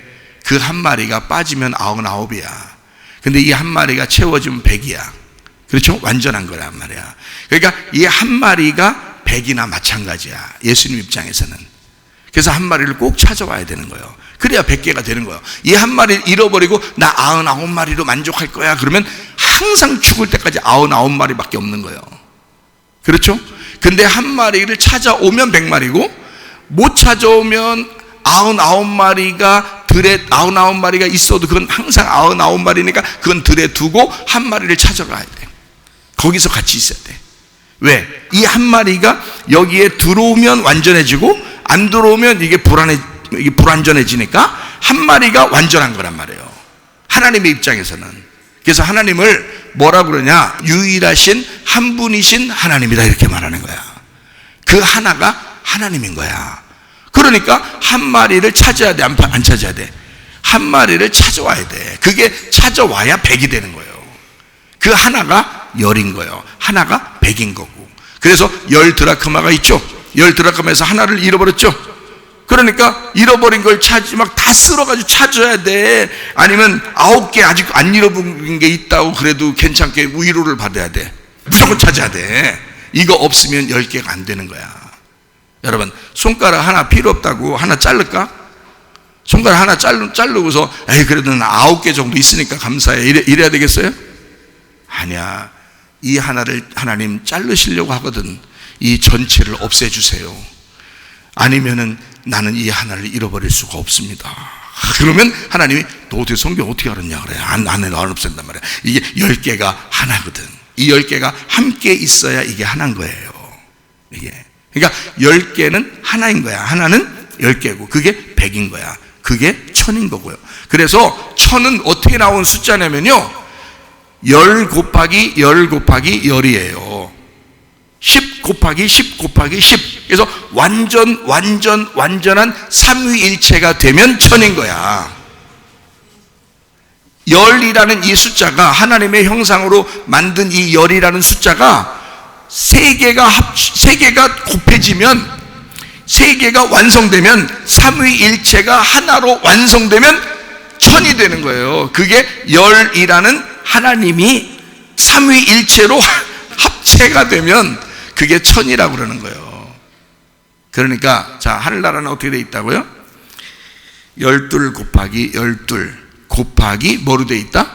그 한 마리가 빠지면 99이야. 근데 이 한 마리가 채워지면 100이야. 그렇죠? 완전한 거란 말이야. 그러니까 이 한 마리가 100이나 마찬가지야, 예수님 입장에서는. 그래서 한 마리를 꼭 찾아와야 되는 거예요. 그래야 100개가 되는 거예요. 이 한 마리를 잃어버리고 나 99마리로 만족할 거야 그러면 항상 죽을 때까지 99마리밖에 없는 거예요. 그렇죠? 근데 한 마리를 찾아오면 100마리고 못 찾아오면 99마리가 들에 99마리가 있어도 그건 항상 99마리니까 그건 들에 두고 한 마리를 찾아가야 돼. 거기서 같이 있어야 돼. 왜? 이 한 마리가 여기에 들어오면 완전해지고 안 들어오면 이게 불완전해지니까 한 마리가 완전한 거란 말이에요, 하나님의 입장에서는. 그래서 하나님을 뭐라 그러냐? 유일하신 한 분이신 하나님이다, 이렇게 말하는 거야. 그 하나가 하나님인 거야. 그러니까 한 마리를 찾아야 돼, 안 찾아야 돼? 한 마리를 찾아와야 돼. 그게 찾아와야 100이 되는 거예요. 그 하나가 열인 거예요. 하나가 100인 거고. 그래서 10드라크마가 있죠. 10드라크마에서 하나를 잃어버렸죠. 그러니까 잃어버린 걸 막 다 쓸어가지고 찾아야 돼. 아니면 9개 아직 안 잃어버린 게 있다고 그래도 괜찮게 위로를 받아야 돼. 무조건 찾아야 돼. 이거 없으면 10개가 안 되는 거야. 여러분, 손가락 하나 필요 없다고 하나 자를까? 손가락 하나 자르고서 에이 그래도 나 9개 정도 있으니까 감사해 이래야 되겠어요? 아니야. 이 하나를 하나님 자르시려고 하거든. 이 전체를 없애주세요. 아니면은 나는 이 하나를 잃어버릴 수가 없습니다. 그러면 하나님이 너 어떻게 성경 어떻게 알았냐 그래. 나는 안 없앤단 말이야. 이게 10개가 하나거든. 이 10개가 함께 있어야 이게 하나인 거예요. 이게. 그러니까 10개는 하나인 거야. 하나는 10개고 그게 100인 거야. 그게 1000인 거고요. 그래서 1000은 어떻게 나온 숫자냐면요, 10 곱하기 10 곱하기 10이에요 10 곱하기 10 곱하기 10. 그래서 완전한 삼위일체가 되면 1000인 거야. 10이라는 이 숫자가, 하나님의 형상으로 만든 이 10이라는 숫자가 세 개가 곱해지면, 세 개가 완성되면, 삼위일체가 하나로 완성되면 1000이 되는 거예요. 그게 10이라는 하나님이 삼위일체로 합체가 되면 그게 1000이라고 그러는 거예요. 그러니까 자, 하늘나라는 어떻게 돼 있다고요? 12 곱하기 12 곱하기 뭐로 돼 있다?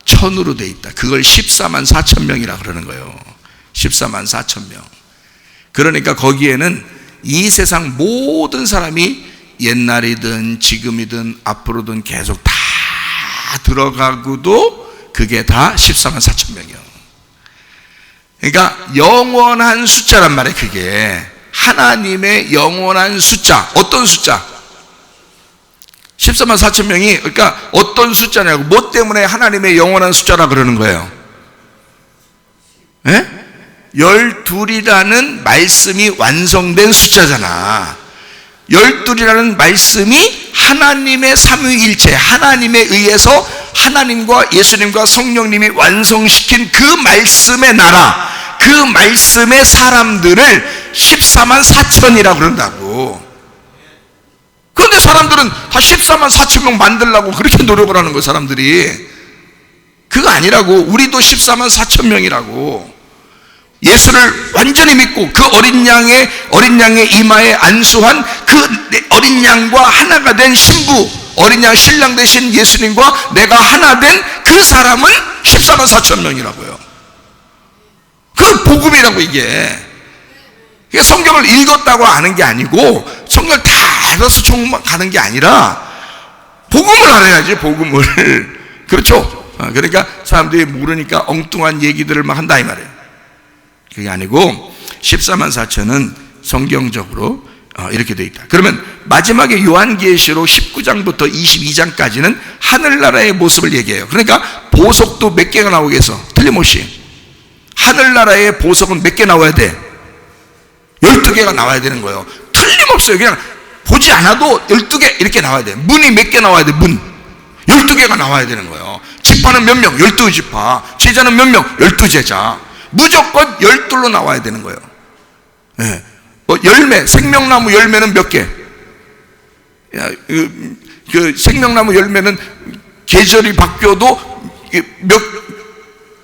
1000으로 돼 있다. 그걸 14만 4천 명이라 그러는 거예요. 14만 4천 명. 그러니까 거기에는 이 세상 모든 사람이 옛날이든 지금이든 앞으로든 계속 다 들어가고도 그게 다 14만 4천 명이요. 그러니까 영원한 숫자란 말이에요. 그게 하나님의 영원한 숫자. 어떤 숫자? 14만 4천 명이 그러니까 어떤 숫자냐고. 뭐 때문에 하나님의 영원한 숫자라 그러는 거예요? 예? 12이라는 말씀이 완성된 숫자잖아. 12이라는 말씀이 하나님의 삼위일체, 하나님에 의해서 하나님과 예수님과 성령님이 완성시킨 그 말씀의 나라, 그 말씀의 사람들을 14만 4천이라고 그런다고. 그런데 사람들은 다 14만 4천 명 만들려고 그렇게 노력을 하는 거예요, 사람들이. 그거 아니라고. 우리도 14만 4천 명이라고. 예수를 완전히 믿고 그 어린 양의 이마에 안수한 그 어린 양과 하나가 된 신부, 어린 양 신랑 되신 예수님과 내가 하나 된 그 사람은 14만 4천 명이라고요. 그 복음이라고 이게. 성경을 읽었다고 아는 게 아니고, 성경을 다 알아서 총만 가는 게 아니라 복음을 알아야지, 복음을. 그렇죠? 그러니까 사람들이 모르니까 엉뚱한 얘기들을 막 한다 이 말이에요. 그게 아니고 14만 4천은 성경적으로 이렇게 돼 있다. 그러면 마지막에 요한계시록 19장부터 22장까지는 하늘나라의 모습을 얘기해요. 그러니까 보석도 몇 개가 나오겠어? 틀림없이 하늘나라의 보석은 몇 개 나와야 돼? 12개가 나와야 되는 거예요. 틀림없어요. 그냥 보지 않아도 12개 이렇게 나와야 돼. 문이 몇 개 나와야 돼? 문 12개가 나와야 되는 거예요. 지파는 몇 명? 12지파. 제자는 몇 명? 12제자. 무조건 12로 나와야 되는 거예요. 네. 열매, 생명나무 열매는 몇 개? 그 생명나무 열매는 계절이 바뀌어도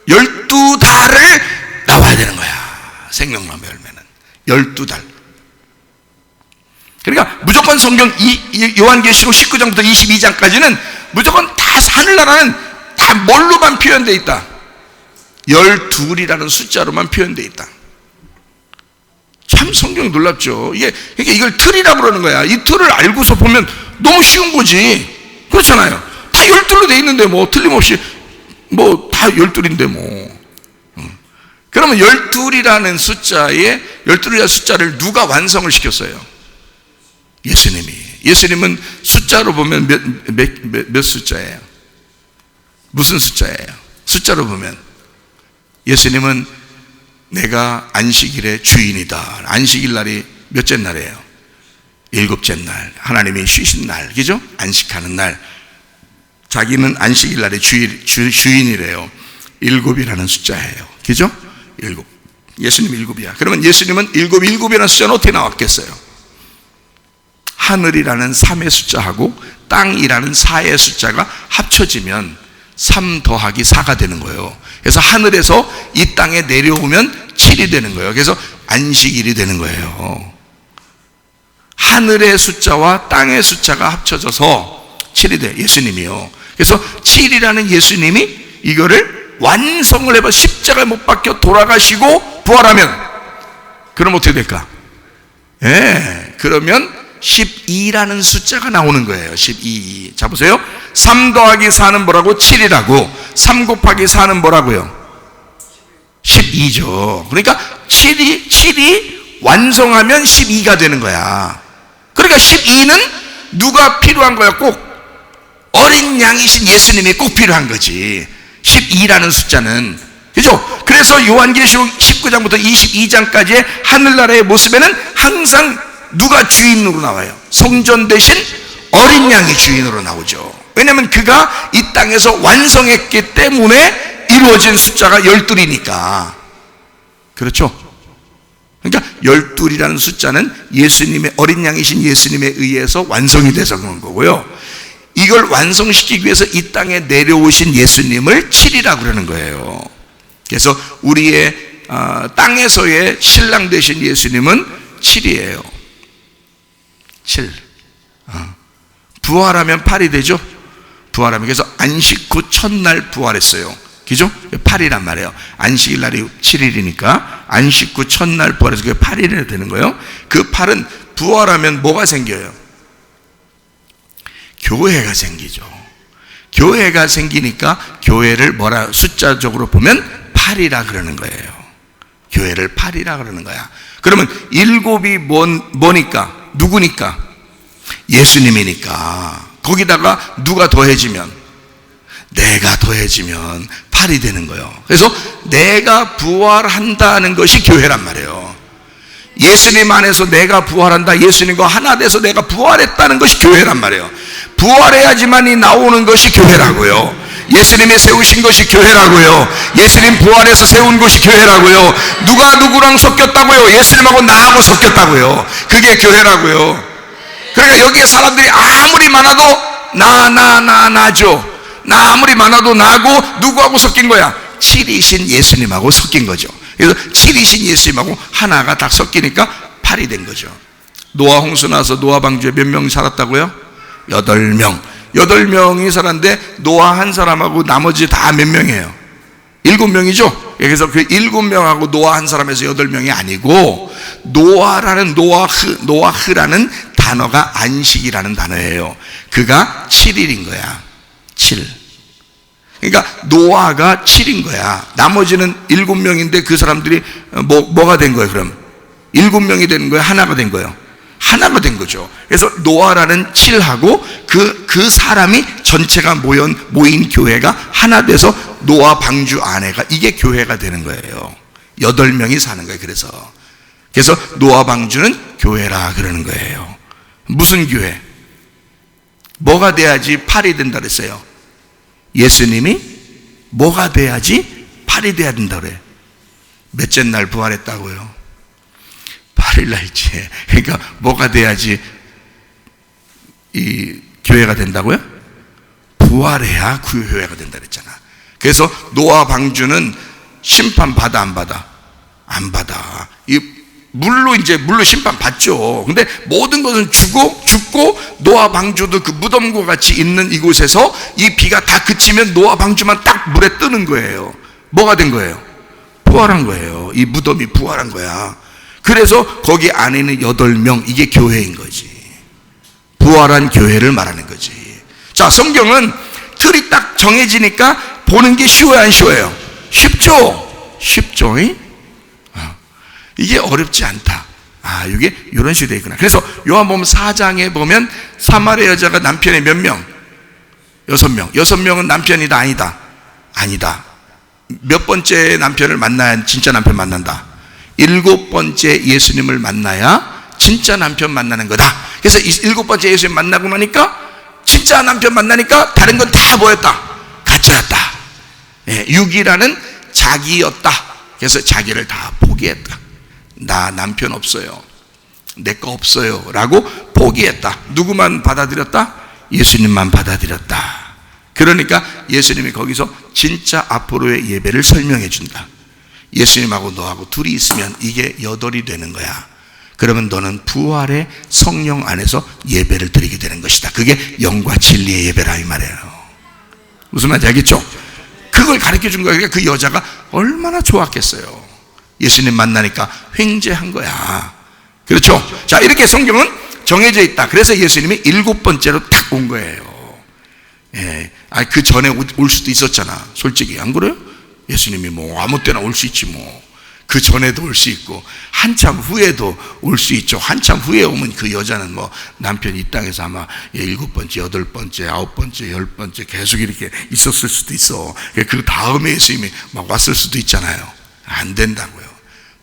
12달을 나와야 되는 거야. 생명나무 열매는 12달. 그러니까 무조건 성경 요한계시록 19장부터 22장까지는 무조건 다 하늘나라는 다 뭘로만 표현되어 있다? 12이라는 숫자로만 표현되어 있다. 참 성경이 놀랍죠. 그러니까 이걸 틀이라고 그러는 거야. 이 틀을 알고서 보면 너무 쉬운 거지. 그렇잖아요. 다 12로 돼 있는데 뭐 틀림없이 뭐 다 12인데 뭐. 그러면 12이라는 숫자를 누가 완성을 시켰어요? 예수님이. 예수님은 숫자로 보면 몇 숫자예요? 무슨 숫자예요? 숫자로 보면 예수님은 내가 안식일의 주인이다. 안식일 날이 몇째 날이에요? 7째 날. 하나님이 쉬신 날. 그죠? 안식하는 날. 자기는 안식일 날의 주인이래요. 7이라는 숫자예요. 그죠? 7. 예수님 7이야. 그러면 예수님은 7이라는 숫자는 어떻게 나왔겠어요? 하늘이라는 3의 숫자하고 땅이라는 4의 숫자가 합쳐지면 3 더하기 4가 되는 거예요. 그래서 하늘에서 이 땅에 내려오면 7이 되는 거예요. 그래서 안식일이 되는 거예요. 하늘의 숫자와 땅의 숫자가 합쳐져서 7이 돼. 예수님이요. 그래서 7이라는 예수님이 이거를 완성을 해봐. 십자가에 못 박혀 돌아가시고 부활하면 그럼 어떻게 될까? 그러면 12라는 숫자가 나오는 거예요. 12. 자 보세요. 3 더하기 4는 뭐라고? 7이라고. 3 곱하기 4는 뭐라고요? 12죠. 그러니까 7이 완성하면 12가 되는 거야. 그러니까 12는 누가 필요한 거야? 꼭 어린 양이신 예수님이 꼭 필요한 거지. 12라는 숫자는. 그죠? 그래서 요한계시록 19장부터 22장까지의 하늘나라의 모습에는 항상 누가 주인으로 나와요? 성전 대신 어린 양이 주인으로 나오죠. 왜냐하면 그가 이 땅에서 완성했기 때문에 이루어진 숫자가 12이니까. 그렇죠? 그러니까 12이라는 숫자는 예수님의 어린 양이신 예수님에 의해서 완성이 돼서 그런 거고요. 이걸 완성시키기 위해서 이 땅에 내려오신 예수님을 7이라고 그러는 거예요. 그래서 우리의 땅에서의 신랑 되신 예수님은 7이에요. 7. 부활하면 8이 되죠? 부활하면. 그래서 안식 후 첫날 부활했어요. 그죠? 8이란 말이에요. 안식일 날이 7일이니까 안식 후 첫날 부활해서 그게 8일이 되는 거예요. 그 8은 부활하면 뭐가 생겨요? 교회가 생기죠. 교회가 생기니까 교회를 숫자적으로 보면 8이라 그러는 거예요. 교회를 8이라 그러는 거야. 그러면 7이 뭐니까? 누구니까? 예수님이니까. 거기다가 누가 더해지면? 내가 더해지면 8이 되는 거예요. 그래서 내가 부활한다는 것이 교회란 말이에요. 예수님 안에서 내가 부활한다. 예수님과 하나 돼서 내가 부활했다는 것이 교회란 말이에요. 부활해야지만이 나오는 것이 교회라고요. 예수님이 세우신 것이 교회라고요. 예수님 부활해서 세운 것이 교회라고요. 누가 누구랑 섞였다고요? 예수님하고 나하고 섞였다고요. 그게 교회라고요. 그러니까 여기에 사람들이 아무리 많아도 나죠. 나 아무리 많아도 나고 누구하고 섞인 거야? 7이신 예수님하고 섞인 거죠. 그래서 7이신 예수님하고 하나가 딱 섞이니까 8이 된 거죠. 노아 홍수 나서 노아 방주에 몇 명 살았다고요? 8명. 8명이 살았는데 노아 한 사람하고 나머지 다 몇 명이에요? 7명이죠. 그래서 그 7명하고 노아 한 사람에서 8명이 아니고 노아흐라는 단어가 안식이라는 단어예요. 그가 7일인 거야. 7. 그러니까 노아가 7인 거야. 나머지는 7명인데 그 사람들이 뭐가 된 거예요? 그럼 7명이 된 거예요? 하나가 된 거예요? 하나가 된 거죠. 그래서 노아라는 7하고 그 사람이 전체가 모인 교회가 하나 돼서 노아 방주 안에가 이게 교회가 되는 거예요. 8명이 사는 거예요. 그래서 노아 방주는 교회라 그러는 거예요. 무슨 교회? 뭐가 돼야지 8이 된다 그랬어요? 예수님이 뭐가 돼야지 8이 돼야 된다 그래. 몇째 날 부활했다고요? 8일날째. 그러니까 뭐가 돼야지 이 교회가 된다고요? 부활해야 교회가 된다 그랬잖아. 그래서 노아 방주는 심판 받아 안 받아? 안 받아. 이 물로 심판 받죠. 근데 모든 것은 죽고 노아 방주도 그 무덤과 같이 있는 이곳에서 이 비가 다 그치면 노아 방주만 딱 물에 뜨는 거예요. 뭐가 된 거예요? 부활한 거예요. 이 무덤이 부활한 거야. 그래서 거기 안에 있는 8명, 이게 교회인 거지. 부활한 교회를 말하는 거지. 자, 성경은 틀이 딱 정해지니까 보는 게 쉬워요, 안 쉬워요? 쉽죠? 이게 어렵지 않다. 이게 이런 식으로 되어 있구나. 그래서 요한복음 4장에 보면 사마리아 여자가 남편의 몇 명? 6명. 6명은 남편이다, 아니다? 아니다. 몇 번째 남편을 만나야 진짜 남편 만난다? 7번째 예수님을 만나야 진짜 남편 만나는 거다. 그래서 7번째 예수님 만나고 나니까 진짜 남편 만나니까 다른 건 다 뭐였다? 가짜였다. 육이라는 자기였다. 그래서 자기를 다 포기했다. 나 남편 없어요, 내 거 없어요 라고 포기했다. 누구만 받아들였다? 예수님만 받아들였다. 그러니까 예수님이 거기서 진짜 앞으로의 예배를 설명해 준다. 예수님하고 너하고 둘이 있으면 이게 8이 되는 거야. 그러면 너는 부활의 성령 안에서 예배를 드리게 되는 것이다. 그게 영과 진리의 예배라 이 말이에요. 무슨 말인지 알겠죠? 그걸 가르쳐 준 거야. 그 여자가 얼마나 좋았겠어요. 예수님 만나니까 횡재한 거야. 그렇죠? 자, 이렇게 성경은 정해져 있다. 그래서 예수님이 7번째로 딱 온 거예요. 그 전에 올 수도 있었잖아. 솔직히 안 그래요? 예수님이 아무 때나 올 수 있지 그 전에도 올 수 있고 한참 후에도 올 수 있죠. 한참 후에 오면 그 여자는 남편이 이 땅에서 아마 7번째, 8번째, 9번째, 10번째 계속 이렇게 있었을 수도 있어. 그 다음에 예수님이 왔을 수도 있잖아요. 안 된다고요.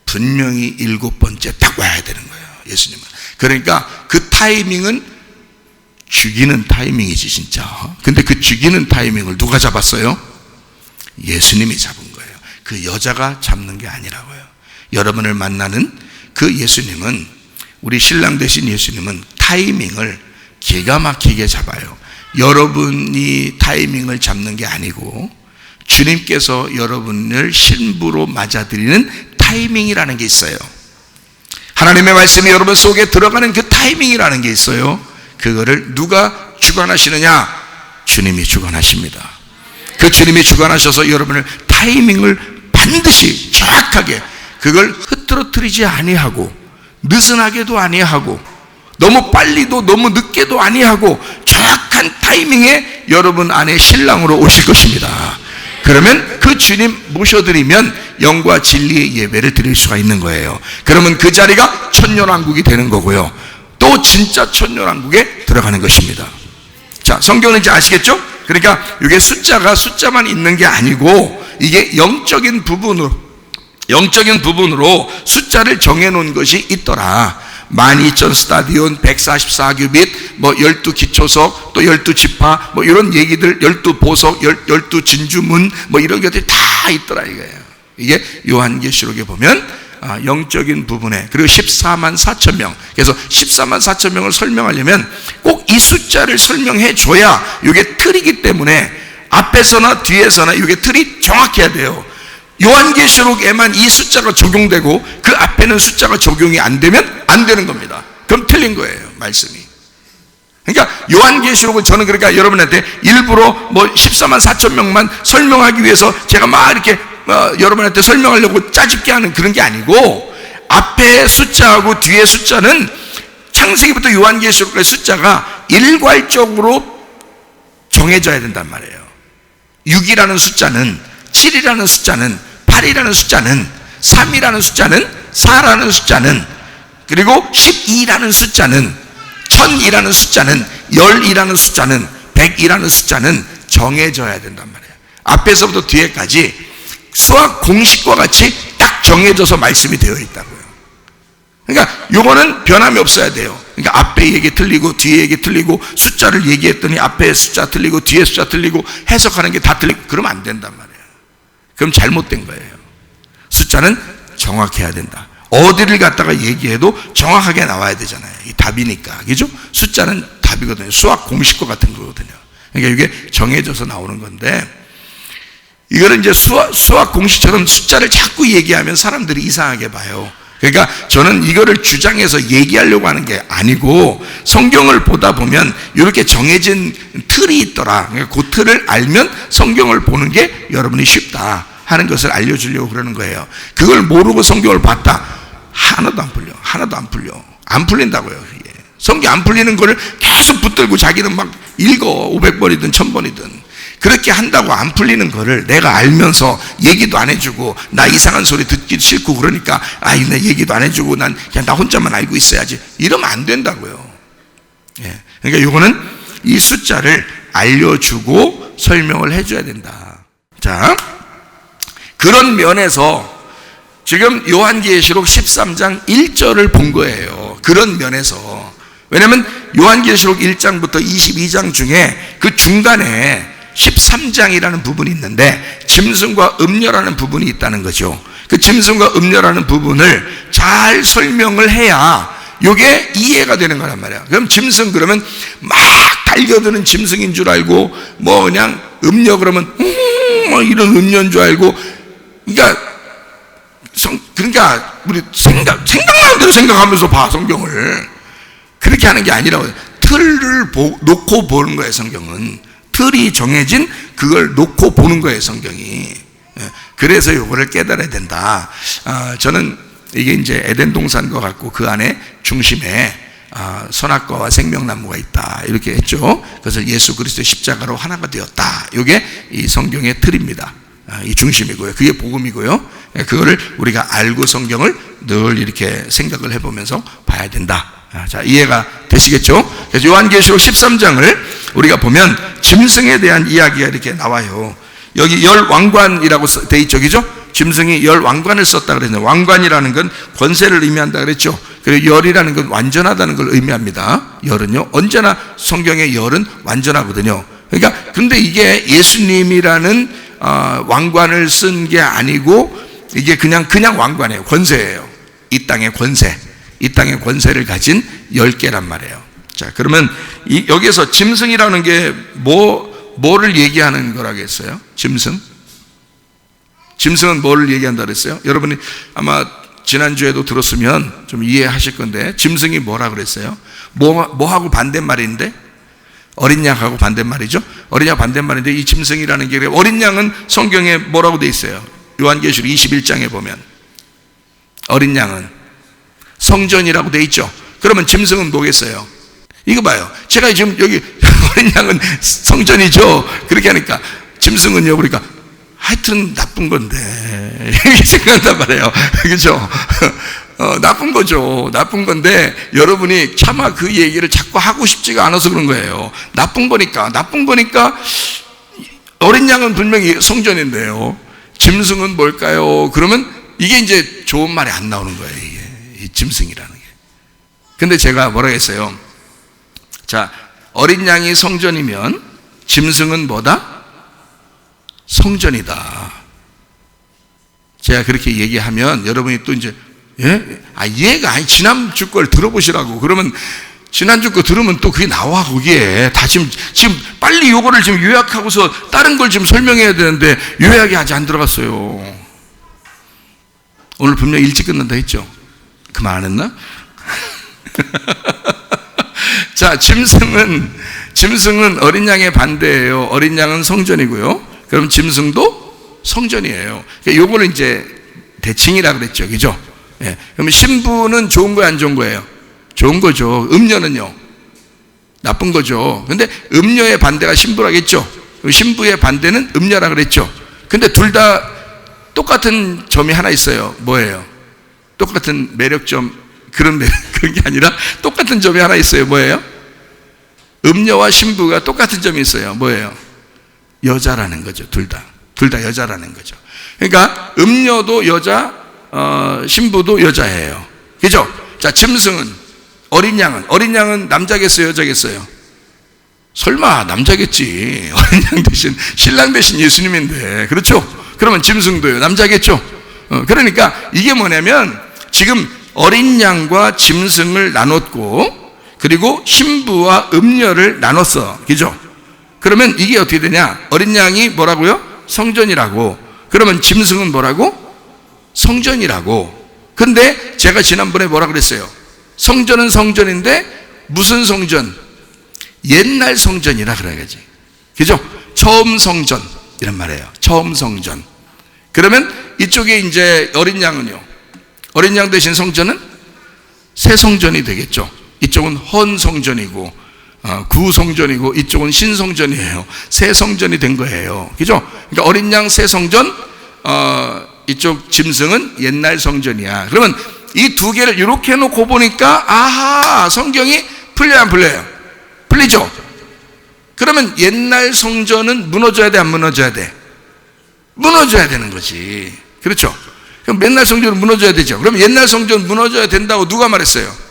분명히 7번째 딱 와야 되는 거예요, 예수님은. 그러니까 그 타이밍은 죽이는 타이밍이지 진짜. 근데 그 죽이는 타이밍을 누가 잡았어요? 예수님이 잡은 거예요. 그 여자가 잡는 게 아니라고요. 여러분을 만나는 그 예수님은, 우리 신랑 되신 예수님은 타이밍을 기가 막히게 잡아요. 여러분이 타이밍을 잡는 게 아니고 주님께서 여러분을 신부로 맞아들이는 타이밍이라는 게 있어요. 하나님의 말씀이 여러분 속에 들어가는 그 타이밍이라는 게 있어요. 그거를 누가 주관하시느냐? 주님이 주관하십니다. 그 주님이 주관하셔서 여러분을 타이밍을 반드시 정확하게, 그걸 흐트러뜨리지 아니하고 느슨하게도 아니하고 너무 빨리도 너무 늦게도 아니하고 정확한 타이밍에 여러분 안에 신랑으로 오실 것입니다. 그러면 그 주님 모셔드리면 영과 진리의 예배를 드릴 수가 있는 거예요. 그러면 그 자리가 천년왕국이 되는 거고요. 또 진짜 천년왕국에 들어가는 것입니다. 자, 성경은 이제 아시겠죠? 그러니까 이게 숫자만 있는 게 아니고 이게 영적인 부분으로 숫자를 정해놓은 것이 있더라. 12,000 스타디온, 144규빗, 12기초석, 또 12지파, 이런 얘기들, 12보석, 12진주문, 이런 것들이 다 있더라 이거예요. 이게 요한계시록에 보면 영적인 부분에, 그리고 14만 4천 명. 그래서 14만 4천 명을 설명하려면 꼭 이 숫자를 설명해 줘야 이게 틀이기 때문에 앞에서나 뒤에서나 이게 틀이 정확해야 돼요. 요한계시록에만 이 숫자가 적용되고 그 앞에는 숫자가 적용이 안 되면 안 되는 겁니다. 그럼 틀린 거예요, 말씀이. 그러니까 요한계시록은 저는 그러니까 여러분한테 일부러 14만 4천 명만 설명하기 위해서 제가 막 이렇게 여러분한테 설명하려고 짜집게 하는 그런 게 아니고, 앞에 숫자하고 뒤에 숫자는 창세기부터 요한계시록까지 숫자가 일괄적으로 정해져야 된단 말이에요. 6이라는 숫자는, 7이라는 숫자는, 8이라는 숫자는, 3이라는 숫자는, 4라는 숫자는, 그리고 12라는 숫자는, 1000이라는 숫자는, 10이라는 숫자는, 100이라는 숫자는 정해져야 된단 말이에요. 앞에서부터 뒤에까지 수학 공식과 같이 딱 정해져서 말씀이 되어 있다고요. 그러니까 요거는 변함이 없어야 돼요. 그러니까 앞에 얘기 틀리고 뒤에 얘기 틀리고, 숫자를 얘기했더니 앞에 숫자 틀리고 뒤에 숫자 틀리고, 해석하는 게 다 틀리고, 그러면 안 된단 말이에요. 그럼 잘못된 거예요. 숫자는 정확해야 된다. 어디를 갖다가 얘기해도 정확하게 나와야 되잖아요. 이 답이니까. 그죠? 숫자는 답이거든요. 수학 공식과 같은 거거든요. 그러니까 이게 정해져서 나오는 건데, 이거는 이제 수학 공식처럼 숫자를 자꾸 얘기하면 사람들이 이상하게 봐요. 그러니까 저는 이거를 주장해서 얘기하려고 하는 게 아니고, 성경을 보다 보면 이렇게 정해진 틀이 있더라. 그러니까 그 틀을 알면 성경을 보는 게 여러분이 쉽다 하는 것을 알려주려고 그러는 거예요. 그걸 모르고 성경을 봤다, 하나도 안 풀려. 하나도 안 풀려. 안 풀린다고요. 이게. 성경 안 풀리는 거를 계속 붙들고 자기는 막 읽어. 500번이든 1000번이든. 그렇게 한다고 안 풀리는 거를 내가 알면서 얘기도 안 해주고, 나 이상한 소리 듣기 싫고 그러니까 내 얘기도 안 해주고 난 그냥 나 혼자만 알고 있어야지, 이러면 안 된다고요. 예. 그러니까 이거는 이 숫자를 알려주고 설명을 해줘야 된다. 자, 그런 면에서 지금 요한계시록 13장 1절을 본 거예요. 그런 면에서. 왜냐하면 요한계시록 1장부터 22장 중에 그 중간에 13장이라는 부분이 있는데 짐승과 음녀라는 부분이 있다는 거죠. 그 짐승과 음녀라는 부분을 잘 설명을 해야 이게 이해가 되는 거란 말이야. 그럼 짐승 그러면 막 달겨드는 짐승인 줄 알고, 뭐 그냥 음녀 그러면 뭐 이런 음녀인 줄 알고, 그러니까 우리 생각나는 대로 생각하면서 봐, 성경을. 그렇게 하는 게 아니라고. 틀을 놓고 보는 거예요, 성경은. 틀이 정해진 그걸 놓고 보는 거예요, 성경이. 그래서 이거를 깨달아야 된다. 저는 이게 이제 에덴 동산과 같고 그 안에 중심에 선악과와 생명나무가 있다, 이렇게 했죠. 그래서 예수 그리스도의 십자가로 하나가 되었다. 이게 이 성경의 틀입니다. 이 중심이고요. 그게 복음이고요. 그거를 우리가 알고 성경을 늘 이렇게 생각을 해보면서 봐야 된다. 자, 이해가 되시겠죠? 그래서 요한계시록 13장을 우리가 보면 짐승에 대한 이야기가 이렇게 나와요. 여기 열 왕관이라고 돼 있죠, 그죠? 짐승이 열 왕관을 썼다 그랬는데, 왕관이라는 건 권세를 의미한다 그랬죠. 그리고 열이라는 건 완전하다는 걸 의미합니다. 열은요, 언제나 성경의 열은 완전하거든요. 그러니까 근데 이게 예수님이라는 왕관을 쓴 게 아니고, 이게 그냥 왕관이에요. 권세예요. 이 땅의 권세. 이 땅의 권세를 가진 10개란 말이에요. 자, 그러면 여기서 짐승이라는 게 뭐를 얘기하는 거라겠어요? 짐승은 뭐를 얘기한다 그랬어요? 여러분이 아마 지난주에도 들었으면 좀 이해하실 건데, 짐승이 뭐라 그랬어요? 뭐하고 반대말인데? 어린 양하고 반대말이죠? 어린 양 반대말인데, 이 짐승이라는 게, 어린 양은 성경에 뭐라고 돼 있어요? 요한계시록 21장에 보면 어린 양은 성전이라고 돼 있죠. 그러면 짐승은 뭐겠어요? 이거 봐요. 제가 지금 여기 어린 양은 성전이죠. 그렇게 하니까 짐승은요, 그러니까 하여튼 나쁜 건데 이렇게 생각한단 말이에요. 그렇죠? 나쁜 거죠. 나쁜 건데 여러분이 차마 그 얘기를 자꾸 하고 싶지가 않아서 그런 거예요. 나쁜 거니까. 어린 양은 분명히 성전인데요, 짐승은 뭘까요? 그러면 이게 이제 좋은 말이 안 나오는 거예요, 이게. 이 짐승이라는 게. 근데 제가 뭐라 했어요? 자, 어린 양이 성전이면 짐승은 뭐다? 성전이다. 제가 그렇게 얘기하면 여러분이 또 이제, 이해가 아니, 지난주 걸 들어보시라고. 그러면 지난주 거 들으면 또 그게 나와, 거기에. 다 지금 빨리 요거를 지금 요약하고서 다른 걸 지금 설명해야 되는데 요약이 아직 안 들어갔어요. 오늘 분명 일찍 끝난다 했죠? 그만 안 했나? 자, 짐승은 어린 양의 반대예요. 어린 양은 성전이고요. 그럼 짐승도 성전이에요. 요거는 이제 대칭이라 그랬죠, 그죠? 예. 그러면 신부는 좋은 거예요, 안 좋은 거예요? 좋은 거죠. 음녀는요, 나쁜 거죠. 근데 음녀의 반대가 신부라겠죠. 신부의 반대는 음녀라 그랬죠. 근데 둘 다 똑같은 점이 하나 있어요. 뭐예요? 똑같은 매력점, 그런 게 아니라 똑같은 점이 하나 있어요. 뭐예요? 음녀와 신부가 똑같은 점이 있어요. 뭐예요? 여자라는 거죠. 둘 다 여자라는 거죠. 그러니까 음녀도 여자, 신부도 여자예요. 그죠? 자, 짐승은, 어린 양은 남자겠어요, 여자겠어요? 설마 남자겠지. 어린 양 대신 신랑 대신 예수님인데, 그렇죠? 그러면 짐승도요, 남자겠죠? 그러니까 이게 뭐냐면 지금 어린 양과 짐승을 나눴고, 그리고 신부와 음녀를 나눴어. 그죠? 그러면 이게 어떻게 되냐? 어린 양이 뭐라고요? 성전이라고. 그러면 짐승은 뭐라고? 성전이라고. 근데 제가 지난번에 뭐라 그랬어요? 성전은 성전인데 무슨 성전? 옛날 성전이라 그래야지. 그죠? 처음 성전 이런 말이에요. 처음 성전. 그러면 이쪽에 이제 어린 양은요, 어린 양 대신 성전은 새 성전이 되겠죠. 이쪽은 헌 성전이고 구 성전이고 이쪽은 신 성전이에요. 새 성전이 된 거예요. 그죠? 그러니까 어린 양 새 성전, 이쪽 짐승은 옛날 성전이야. 그러면 이 두 개를 이렇게 해놓고 보니까 아하, 성경이 풀려요, 안 풀려요? 풀리죠? 그러면 옛날 성전은 무너져야 돼, 안 무너져야 돼? 무너져야 되는 거지. 그렇죠? 그럼 옛날 성전은 무너져야 되죠. 그럼 옛날 성전 무너져야 된다고 누가 말했어요?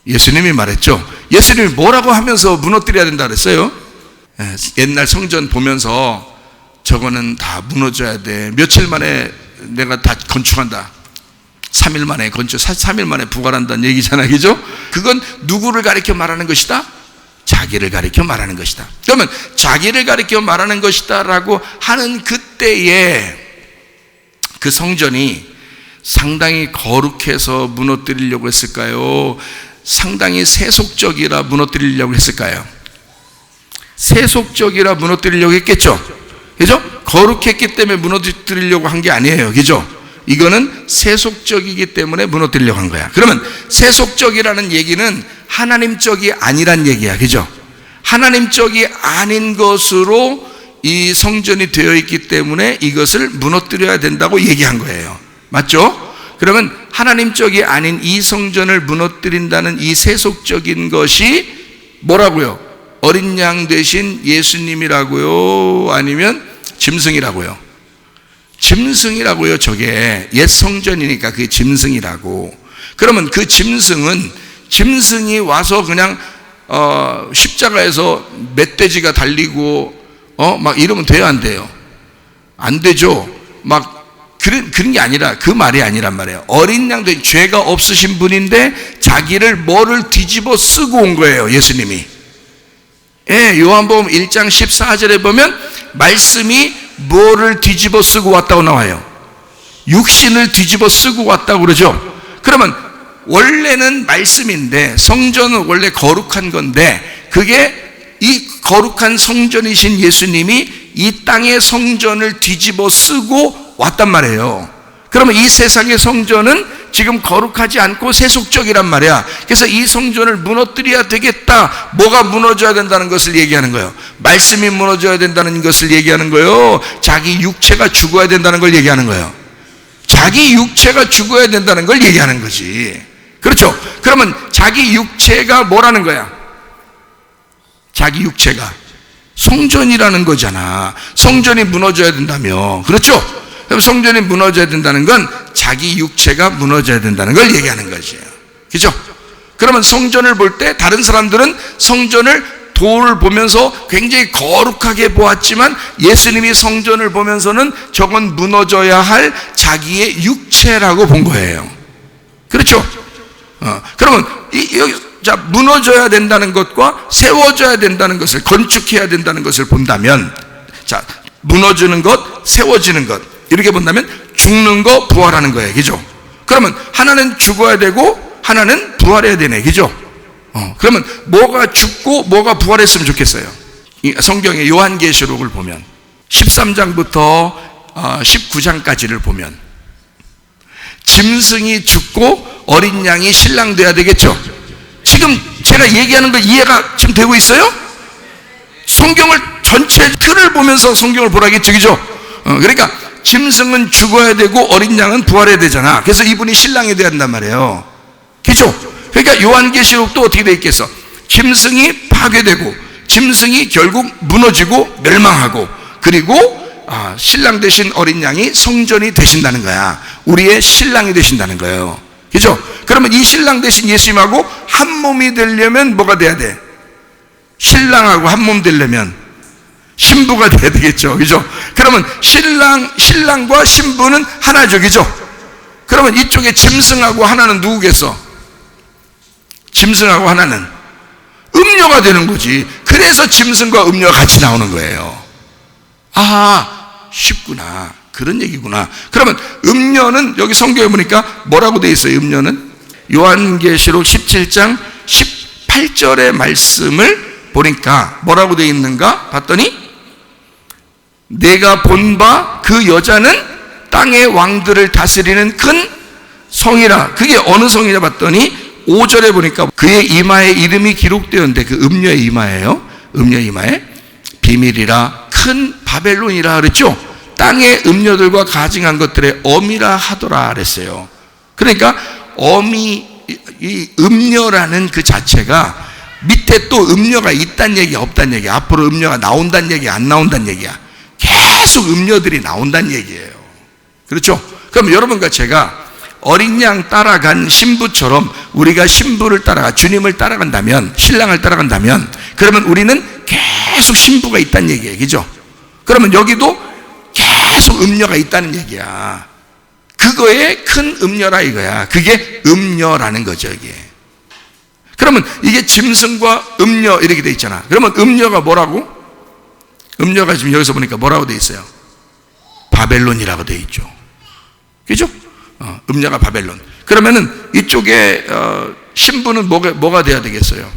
예수님이 말했죠. 예수님이 뭐라고 하면서 무너뜨려야 된다 그랬어요? 옛날 성전 보면서 저거는 다 무너져야 돼. 며칠 만에 내가 다 건축한다. 3일 만에 건축, 3일 만에 부활한다는 얘기잖아요. 그죠? 그건 누구를 가리켜 말하는 것이다? 자기를 가리켜 말하는 것이다. 그러면 자기를 가리켜 말하는 것이다 라고 하는 그때에 그 성전이 상당히 거룩해서 무너뜨리려고 했을까요? 상당히 세속적이라 무너뜨리려고 했을까요? 세속적이라 무너뜨리려고 했겠죠? 그죠? 거룩했기 때문에 무너뜨리려고 한 게 아니에요. 그죠? 이거는 세속적이기 때문에 무너뜨리려고 한 거야. 그러면 세속적이라는 얘기는 하나님적이 아니란 얘기야. 그죠? 하나님적이 아닌 것으로 이 성전이 되어 있기 때문에 이것을 무너뜨려야 된다고 얘기한 거예요. 맞죠? 그러면 하나님적이 아닌 이 성전을 무너뜨린다는 이 세속적인 것이 뭐라고요? 어린 양 대신 예수님이라고요? 아니면 짐승이라고요? 짐승이라고요. 저게 옛 성전이니까 그게 짐승이라고. 그러면 그 짐승이 와서 그냥 십자가에서 멧돼지가 달리고 막 이러면 돼요, 안 돼요? 안 되죠. 막 그런 게 아니라, 그 말이 아니란 말이에요. 어린 양도 죄가 없으신 분인데 자기를 뭐를 뒤집어 쓰고 온 거예요, 예수님이. 예, 요한복음 1장 14절에 보면 말씀이 뭐를 뒤집어 쓰고 왔다고 나와요? 육신을 뒤집어 쓰고 왔다고 그러죠. 그러면 원래는 말씀인데, 성전은 원래 거룩한 건데, 그게 이 거룩한 성전이신 예수님이 이 땅의 성전을 뒤집어 쓰고 왔단 말이에요. 그러면 이 세상의 성전은 지금 거룩하지 않고 세속적이란 말이야. 그래서 이 성전을 무너뜨려야 되겠다. 뭐가 무너져야 된다는 것을 얘기하는 거예요. 말씀이 무너져야 된다는 것을 얘기하는 거예요. 자기 육체가 죽어야 된다는 걸 얘기하는 거예요. 자기 육체가 죽어야 된다는 걸 얘기하는 거지. 그렇죠? 그러면 자기 육체가 뭐라는 거야? 자기 육체가 성전이라는 거잖아. 성전이 무너져야 된다며. 그렇죠? 그럼 성전이 무너져야 된다는 건 자기 육체가 무너져야 된다는 걸 얘기하는 거죠. 그죠? 그러면 성전을 볼 때 다른 사람들은 성전을 돌을 보면서 굉장히 거룩하게 보았지만 예수님이 성전을 보면서는 저건 무너져야 할 자기의 육체라고 본 거예요. 그렇죠? 그러면 자, 무너져야 된다는 것과 세워져야 된다는 것을, 건축해야 된다는 것을 본다면, 자, 무너지는 것, 세워지는 것, 이렇게 본다면 죽는 거, 부활하는 거예요. 그죠? 그러면 하나는 죽어야 되고 하나는 부활해야 되네. 그죠? 그러면 뭐가 죽고 뭐가 부활했으면 좋겠어요? 성경의 요한계시록을 보면 13장부터 19장까지를 보면 짐승이 죽고 어린 양이 신랑 돼야 되겠죠? 지금 제가 얘기하는 거 이해가 지금 되고 있어요? 성경을 전체 틀을 보면서 성경을 보라겠죠, 그죠? 그러니까 짐승은 죽어야 되고 어린 양은 부활해야 되잖아. 그래서 이분이 신랑이 돼야 한단 말이에요, 그죠? 그러니까 요한계시록도 어떻게 돼 있겠어? 짐승이 파괴되고 짐승이 결국 무너지고 멸망하고, 그리고 신랑 되신 어린 양이 성전이 되신다는 거야. 우리의 신랑이 되신다는 거예요, 그죠? 그러면 이 신랑 되신 예수님하고 한 몸이 되려면 뭐가 돼야 돼? 신랑하고 한 몸 되려면 신부가 돼야 되겠죠, 그죠? 그러면 신랑과 신부는 하나죠, 그죠? 그러면 이쪽에 짐승하고 하나는 누구겠어? 짐승하고 하나는 음녀가 되는 거지. 그래서 짐승과 음녀가 같이 나오는 거예요. 쉽구나, 그런 얘기구나. 그러면 음녀는 여기 성경에 보니까 뭐라고 돼 있어요? 음녀는 요한계시록 17장 18절의 말씀을 보니까 뭐라고 돼 있는가 봤더니, 내가 본 바 그 여자는 땅의 왕들을 다스리는 큰 성이라. 그게 어느 성이냐 봤더니 5절에 보니까 그의 이마에 이름이 기록되었는데, 그 음녀의 이마예요. 음녀의 이마에 비밀이라 큰 바벨론이라 그랬죠. 땅의 음녀들과 가증한 것들의 어미라 하더라 그랬어요. 그러니까 어미, 이 음녀라는 그 자체가 밑에 또 음녀가 있다는 얘기야, 없다는 얘기야? 앞으로 음녀가 나온다는 얘기야, 안 나온다는 얘기야? 계속 음녀들이 나온다는 얘기예요, 그렇죠? 그럼 여러분과 제가 어린 양 따라간 신부처럼 우리가 신부를 따라가 주님을 따라간다면, 신랑을 따라간다면, 그러면 우리는 계속 신부가 있다는 얘기예요, 그죠? 그러면 여기도 계속 음녀가 있다는 얘기야. 그거에 큰 음녀라 이거야. 그게 음녀라는 거죠, 이게. 그러면 이게 짐승과 음녀 이렇게 돼 있잖아. 그러면 음녀가 뭐라고? 음녀가 지금 여기서 보니까 뭐라고 돼 있어요? 바벨론이라고 돼 있죠, 그죠? 음녀가 바벨론. 그러면은 이쪽에 신부는 뭐가 돼야 되겠어요?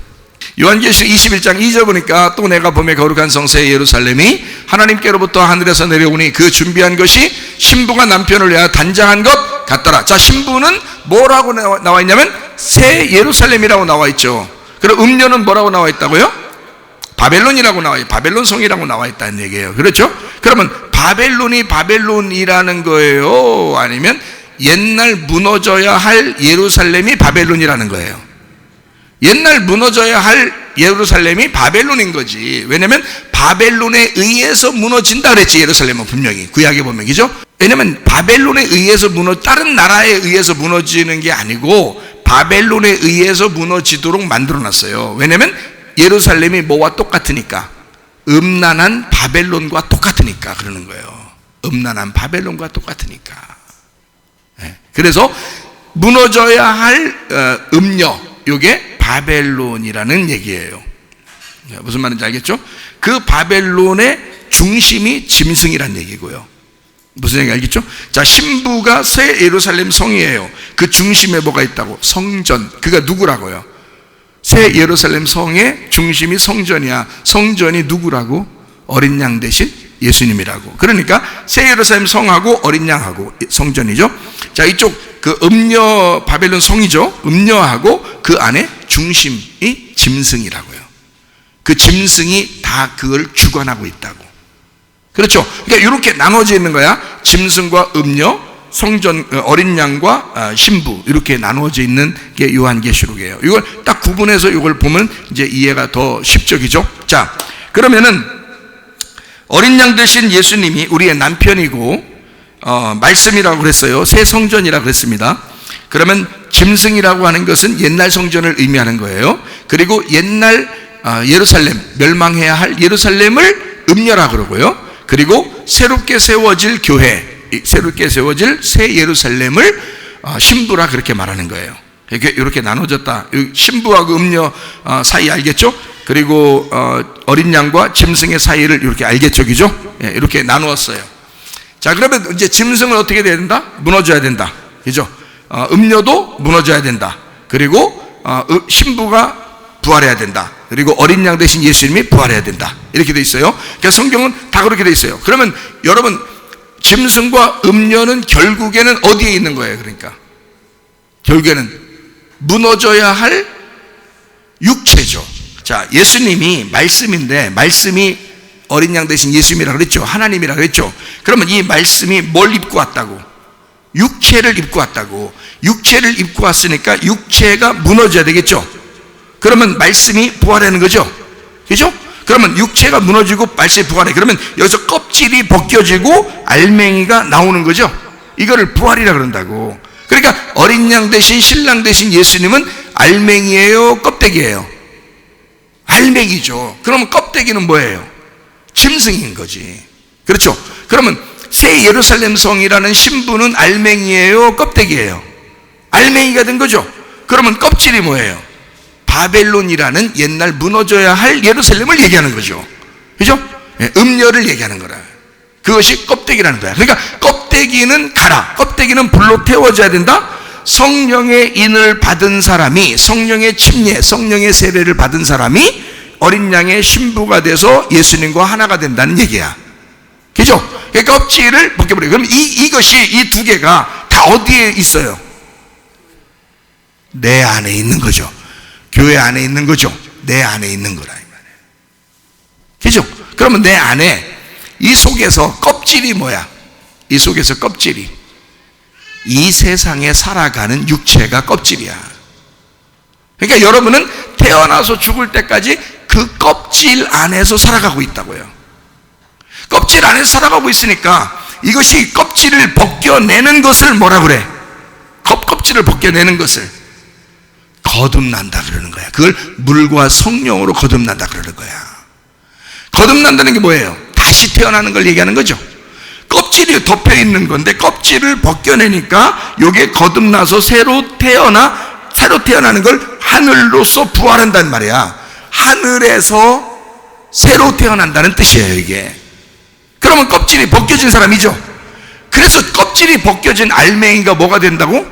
요한계시록 21장 2절 보니까, 또 내가 봄에 거룩한 성새 예루살렘이 하나님께로부터 하늘에서 내려오니 그 준비한 것이 신부가 남편을 위하여 단장한 것 같더라. 자, 신부는 뭐라고 나와 있냐면 새 예루살렘이라고 나와 있죠. 그럼 음녀는 뭐라고 나와 있다고요? 바벨론이라고 나와 있어요. 바벨론 성이라고 나와 있다는 얘기예요, 그렇죠? 그러면 바벨론이 바벨론이라는 거예요, 아니면 옛날 무너져야 할 예루살렘이 바벨론이라는 거예요? 옛날 무너져야 할 예루살렘이 바벨론인 거지. 왜냐면 바벨론에 의해서 무너진다 그랬지, 예루살렘은 분명히 구약에 보면, 그죠? 왜냐면 바벨론에 의해서 다른 나라에 의해서 무너지는 게 아니고 바벨론에 의해서 무너지도록 만들어놨어요. 왜냐면 예루살렘이 뭐와 똑같으니까, 음란한 바벨론과 똑같으니까 그러는 거예요. 음란한 바벨론과 똑같으니까. 그래서 무너져야 할 음녀, 이게 바벨론이라는 얘기예요. 무슨 말인지 알겠죠? 그 바벨론의 중심이 짐승이란 얘기고요. 무슨 얘기 알겠죠? 자, 신부가 새 예루살렘 성이에요. 그 중심에 뭐가 있다고? 성전. 그가 누구라고요? 새 예루살렘 성의 중심이 성전이야. 성전이 누구라고? 어린 양 대신 예수님이라고. 그러니까 새 예루살렘 성하고 어린 양하고 성전이죠. 자, 이쪽 그 음녀 바벨론 성이죠. 음녀하고 그 안에 중심이 짐승이라고요. 그 짐승이 다 그걸 주관하고 있다고. 그렇죠? 그러니까 이렇게 나눠져 있는 거야. 짐승과 음녀, 성전, 어린 양과 신부, 이렇게 나누어져 있는 게 요한계시록이에요. 이걸 딱 구분해서 이걸 보면 이제 이해가 더 쉽죠, 자, 그러면은 어린 양 되신 예수님이 우리의 남편이고 말씀이라고 그랬어요. 새 성전이라고 그랬습니다. 그러면 짐승이라고 하는 것은 옛날 성전을 의미하는 거예요. 그리고 옛날 예루살렘, 멸망해야 할 예루살렘을 음녀라 그러고요. 그리고 새롭게 세워질 교회, 새롭게 세워질 새 예루살렘을 신부라 그렇게 말하는 거예요. 이렇게 나눠졌다. 신부하고 음녀 사이 알겠죠? 그리고 어린 양과 짐승의 사이를 이렇게 알겠죠, 그죠? 이렇게 나누었어요. 자, 그러면 이제 짐승은 어떻게 돼야 된다? 무너져야 된다, 그죠? 음녀도 무너져야 된다. 그리고 신부가 부활해야 된다. 그리고 어린 양 대신 예수님이 부활해야 된다. 이렇게 돼 있어요. 그래서 성경은 다 그렇게 돼 있어요. 그러면 여러분, 짐승과 음녀는 결국에는 어디에 있는 거예요? 그러니까 결국에는 무너져야 할 육체죠. 자, 예수님이 말씀인데, 말씀이 어린 양 대신 예수님이라 그랬죠. 하나님이라 그랬죠. 그러면 이 말씀이 뭘 입고 왔다고? 육체를 입고 왔다고. 육체를 입고 왔으니까 육체가 무너져야 되겠죠. 그러면 말씀이 부활하는 거죠. 그죠? 그러면 육체가 무너지고 말씀이 부활해. 그러면 여기서 껍질이 벗겨지고 알맹이가 나오는 거죠. 이거를 부활이라 그런다고. 그러니까 어린 양 대신 신랑 대신 예수님은 알맹이에요, 껍데기예요? 알맹이죠. 그러면 껍데기는 뭐예요? 짐승인 거지. 그렇죠? 그러면 새 예루살렘 성이라는 신부는 알맹이에요, 껍데기예요? 알맹이가 된 거죠. 그러면 껍질이 뭐예요? 바벨론이라는 옛날 무너져야 할 예루살렘을 얘기하는 거죠. 그죠? 음녀를 얘기하는 거라. 그것이 껍데기라는 거야. 그러니까 껍데기는 가라. 껍데기는 불로 태워져야 된다. 성령의 인을 받은 사람이, 성령의 침례, 성령의 세례를 받은 사람이 어린 양의 신부가 돼서 예수님과 하나가 된다는 얘기야. 그죠? 그러니까 껍질을 벗겨버려요. 그럼 이것이, 이 두 개가 다 어디에 있어요? 내 안에 있는 거죠. 교회 안에 있는 거죠. 내 안에 있는 거라 이 말이에요. 그죠? 그러면 내 안에 이 속에서 껍질이 뭐야? 이 속에서 껍질이 이 세상에 살아가는 육체가 껍질이야. 그러니까 여러분은 태어나서 죽을 때까지 그 껍질 안에서 살아가고 있다고요. 껍질 안에서 살아가고 있으니까 이것이 껍질을 벗겨내는 것을 뭐라 그래? 껍질을 벗겨내는 것을 거듭난다 그러는 거야. 그걸 물과 성령으로 거듭난다 그러는 거야. 거듭난다는 게 뭐예요? 다시 태어나는 걸 얘기하는 거죠. 껍질이 덮여 있는 건데 껍질을 벗겨내니까 이게 거듭나서 새로 태어나는 걸 하늘로서 부활한단 말이야. 하늘에서 새로 태어난다는 뜻이에요, 이게. 그러면 껍질이 벗겨진 사람이죠. 그래서 껍질이 벗겨진 알맹이가 뭐가 된다고?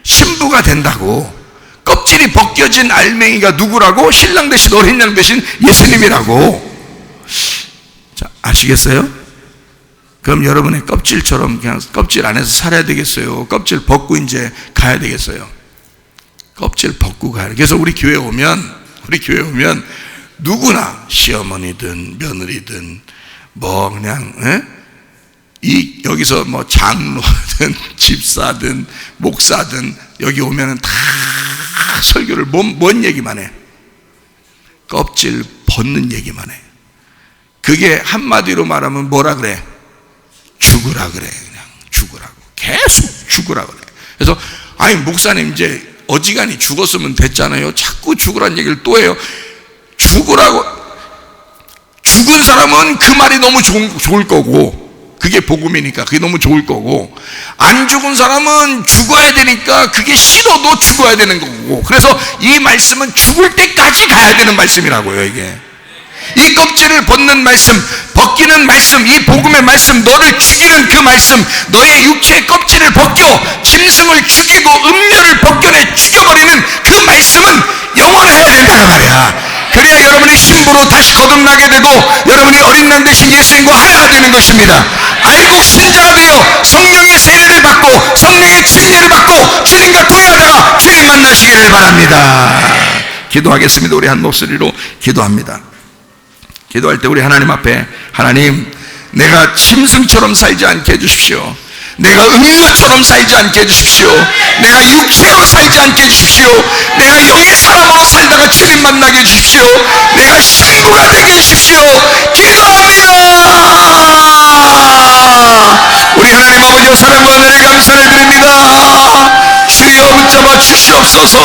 신부가 된다고. 껍질이 벗겨진 알맹이가 누구라고? 신랑 대신 어린 양 대신 예수님이라고. 자, 아시겠어요? 그럼 여러분의 껍질처럼 그냥 껍질 안에서 살아야 되겠어요? 껍질 벗고 이제 가야 되겠어요? 껍질 벗고 가야 돼. 그래서 우리 교회 오면 누구나 시어머니든 며느리든 뭐 그냥 여기서 뭐 장로든 집사든 목사든 여기 오면은 다 설교를 뭔 얘기만 해? 껍질 벗는 얘기만 해. 그게 한마디로 말하면 뭐라 그래? 죽으라 그래. 그냥 죽으라고. 계속 죽으라 그래. 그래서 아니 목사님 이제 어지간히 죽었으면 됐잖아요. 자꾸 죽으라는 얘기를 또 해요. 죽으라고. 죽은 사람은 그 말이 너무 좋을 거고, 그게 복음이니까 그게 너무 좋을 거고, 안 죽은 사람은 죽어야 되니까 그게 싫어도 죽어야 되는 거고. 그래서 이 말씀은 죽을 때까지 가야 되는 말씀이라고요. 이게 이 껍질을 벗는 말씀, 벗기는 말씀, 이 복음의 말씀, 너를 죽이는 그 말씀, 너의 육체의 껍질을 벗겨 짐승을 죽이고 음료를 벗겨내 죽여버리는 그 말씀은 영원해야 된다는 말이야. 그래야 여러분이 신부로 다시 거듭나게 되고 여러분이 어린 양 대신 예수님과 하나가 되는 것입니다. 알고 신자가 되어 성령의 세례를 받고 성령의 침례를 받고 주님과 동행하다가 주님 만나시기를 바랍니다. 기도하겠습니다. 우리 한 목소리로 기도합니다. 기도할 때 우리 하나님 앞에, 하나님, 내가 짐승처럼 살지 않게 해주십시오. 내가 음료처럼 살지 않게 해주십시오. 내가 육체로 살지 않게 해주십시오. 내가 영의 사람으로 살다가 주님 만나게 해주십시오. 내가 신부가 되게 해주십시오. 기도합니다. 우리 하나님 아버지의 사랑과 은혜를 감사를 드립니다. 주여 붙잡아 주시옵소서.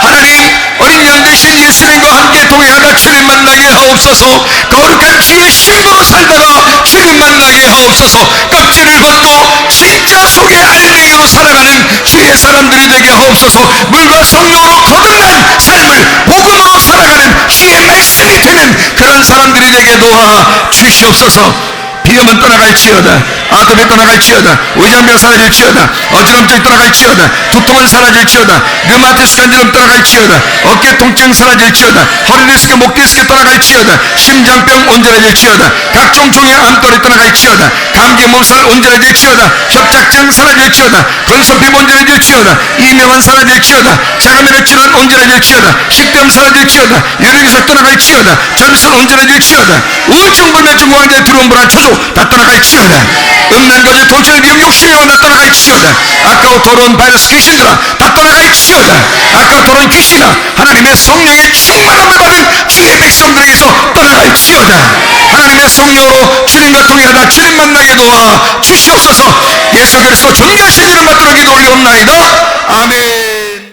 하나님, 어린 양 대신 예수님과 함께 동행하다 주님 만나게 하옵소서. 거룩한 주의 신부로 살다가 주님 만나게 하옵소서. 껍질을 벗고 진짜 속의 알맹이로 살아가는 주의 사람들이 되게 하옵소서. 물과 성령으로 거듭난 삶을 복음으로 살아가는 주의 말씀이 되는 그런 사람들이 되게 도와 주시옵소서. 비염은 떠나갈지어다. 아토피 떠나갈지어다. 위장병 사라질지어다. 어지럼증 떠나갈지어다. 두통은 사라질지어다. 류마티스 관절염 떠나갈지어다. 어깨 통증 사라질지어다. 허리 디스크, 목 디스크 떠나갈지어다. 심장병 온전해질지어다. 각종 종의 암거리 떠나갈지어다. 감기 몸살 온전해질지어다. 협착증 사라질지어다. 건선피부 온전해질지어다. 이명은 사라질지어다. 자가면의 질환 온전해질지어다. 식병 사라질지어다. 유력이석 떠나갈지어다. 전신 온전해질지어다. 우울증, 불면증, 우황제, 두려움, 불안, 초조 다 떠나갈지어다. 음란거제, 돌출, 미움, 욕심이 다 떠나갈지어다. 아까워 더러운 바이러스 귀신들아 다 떠나갈지어다. 아까워 더러운 귀신아 하나님의 성령의 충만함을 받은 주의 백성들에게서 떠나갈지어다. 하나님의 성령으로 주님과 동행하다 주님 만나게 도와 주시옵소서. 예수 그리스도 존귀하신 이름 받들어 기도 올려옵나이다.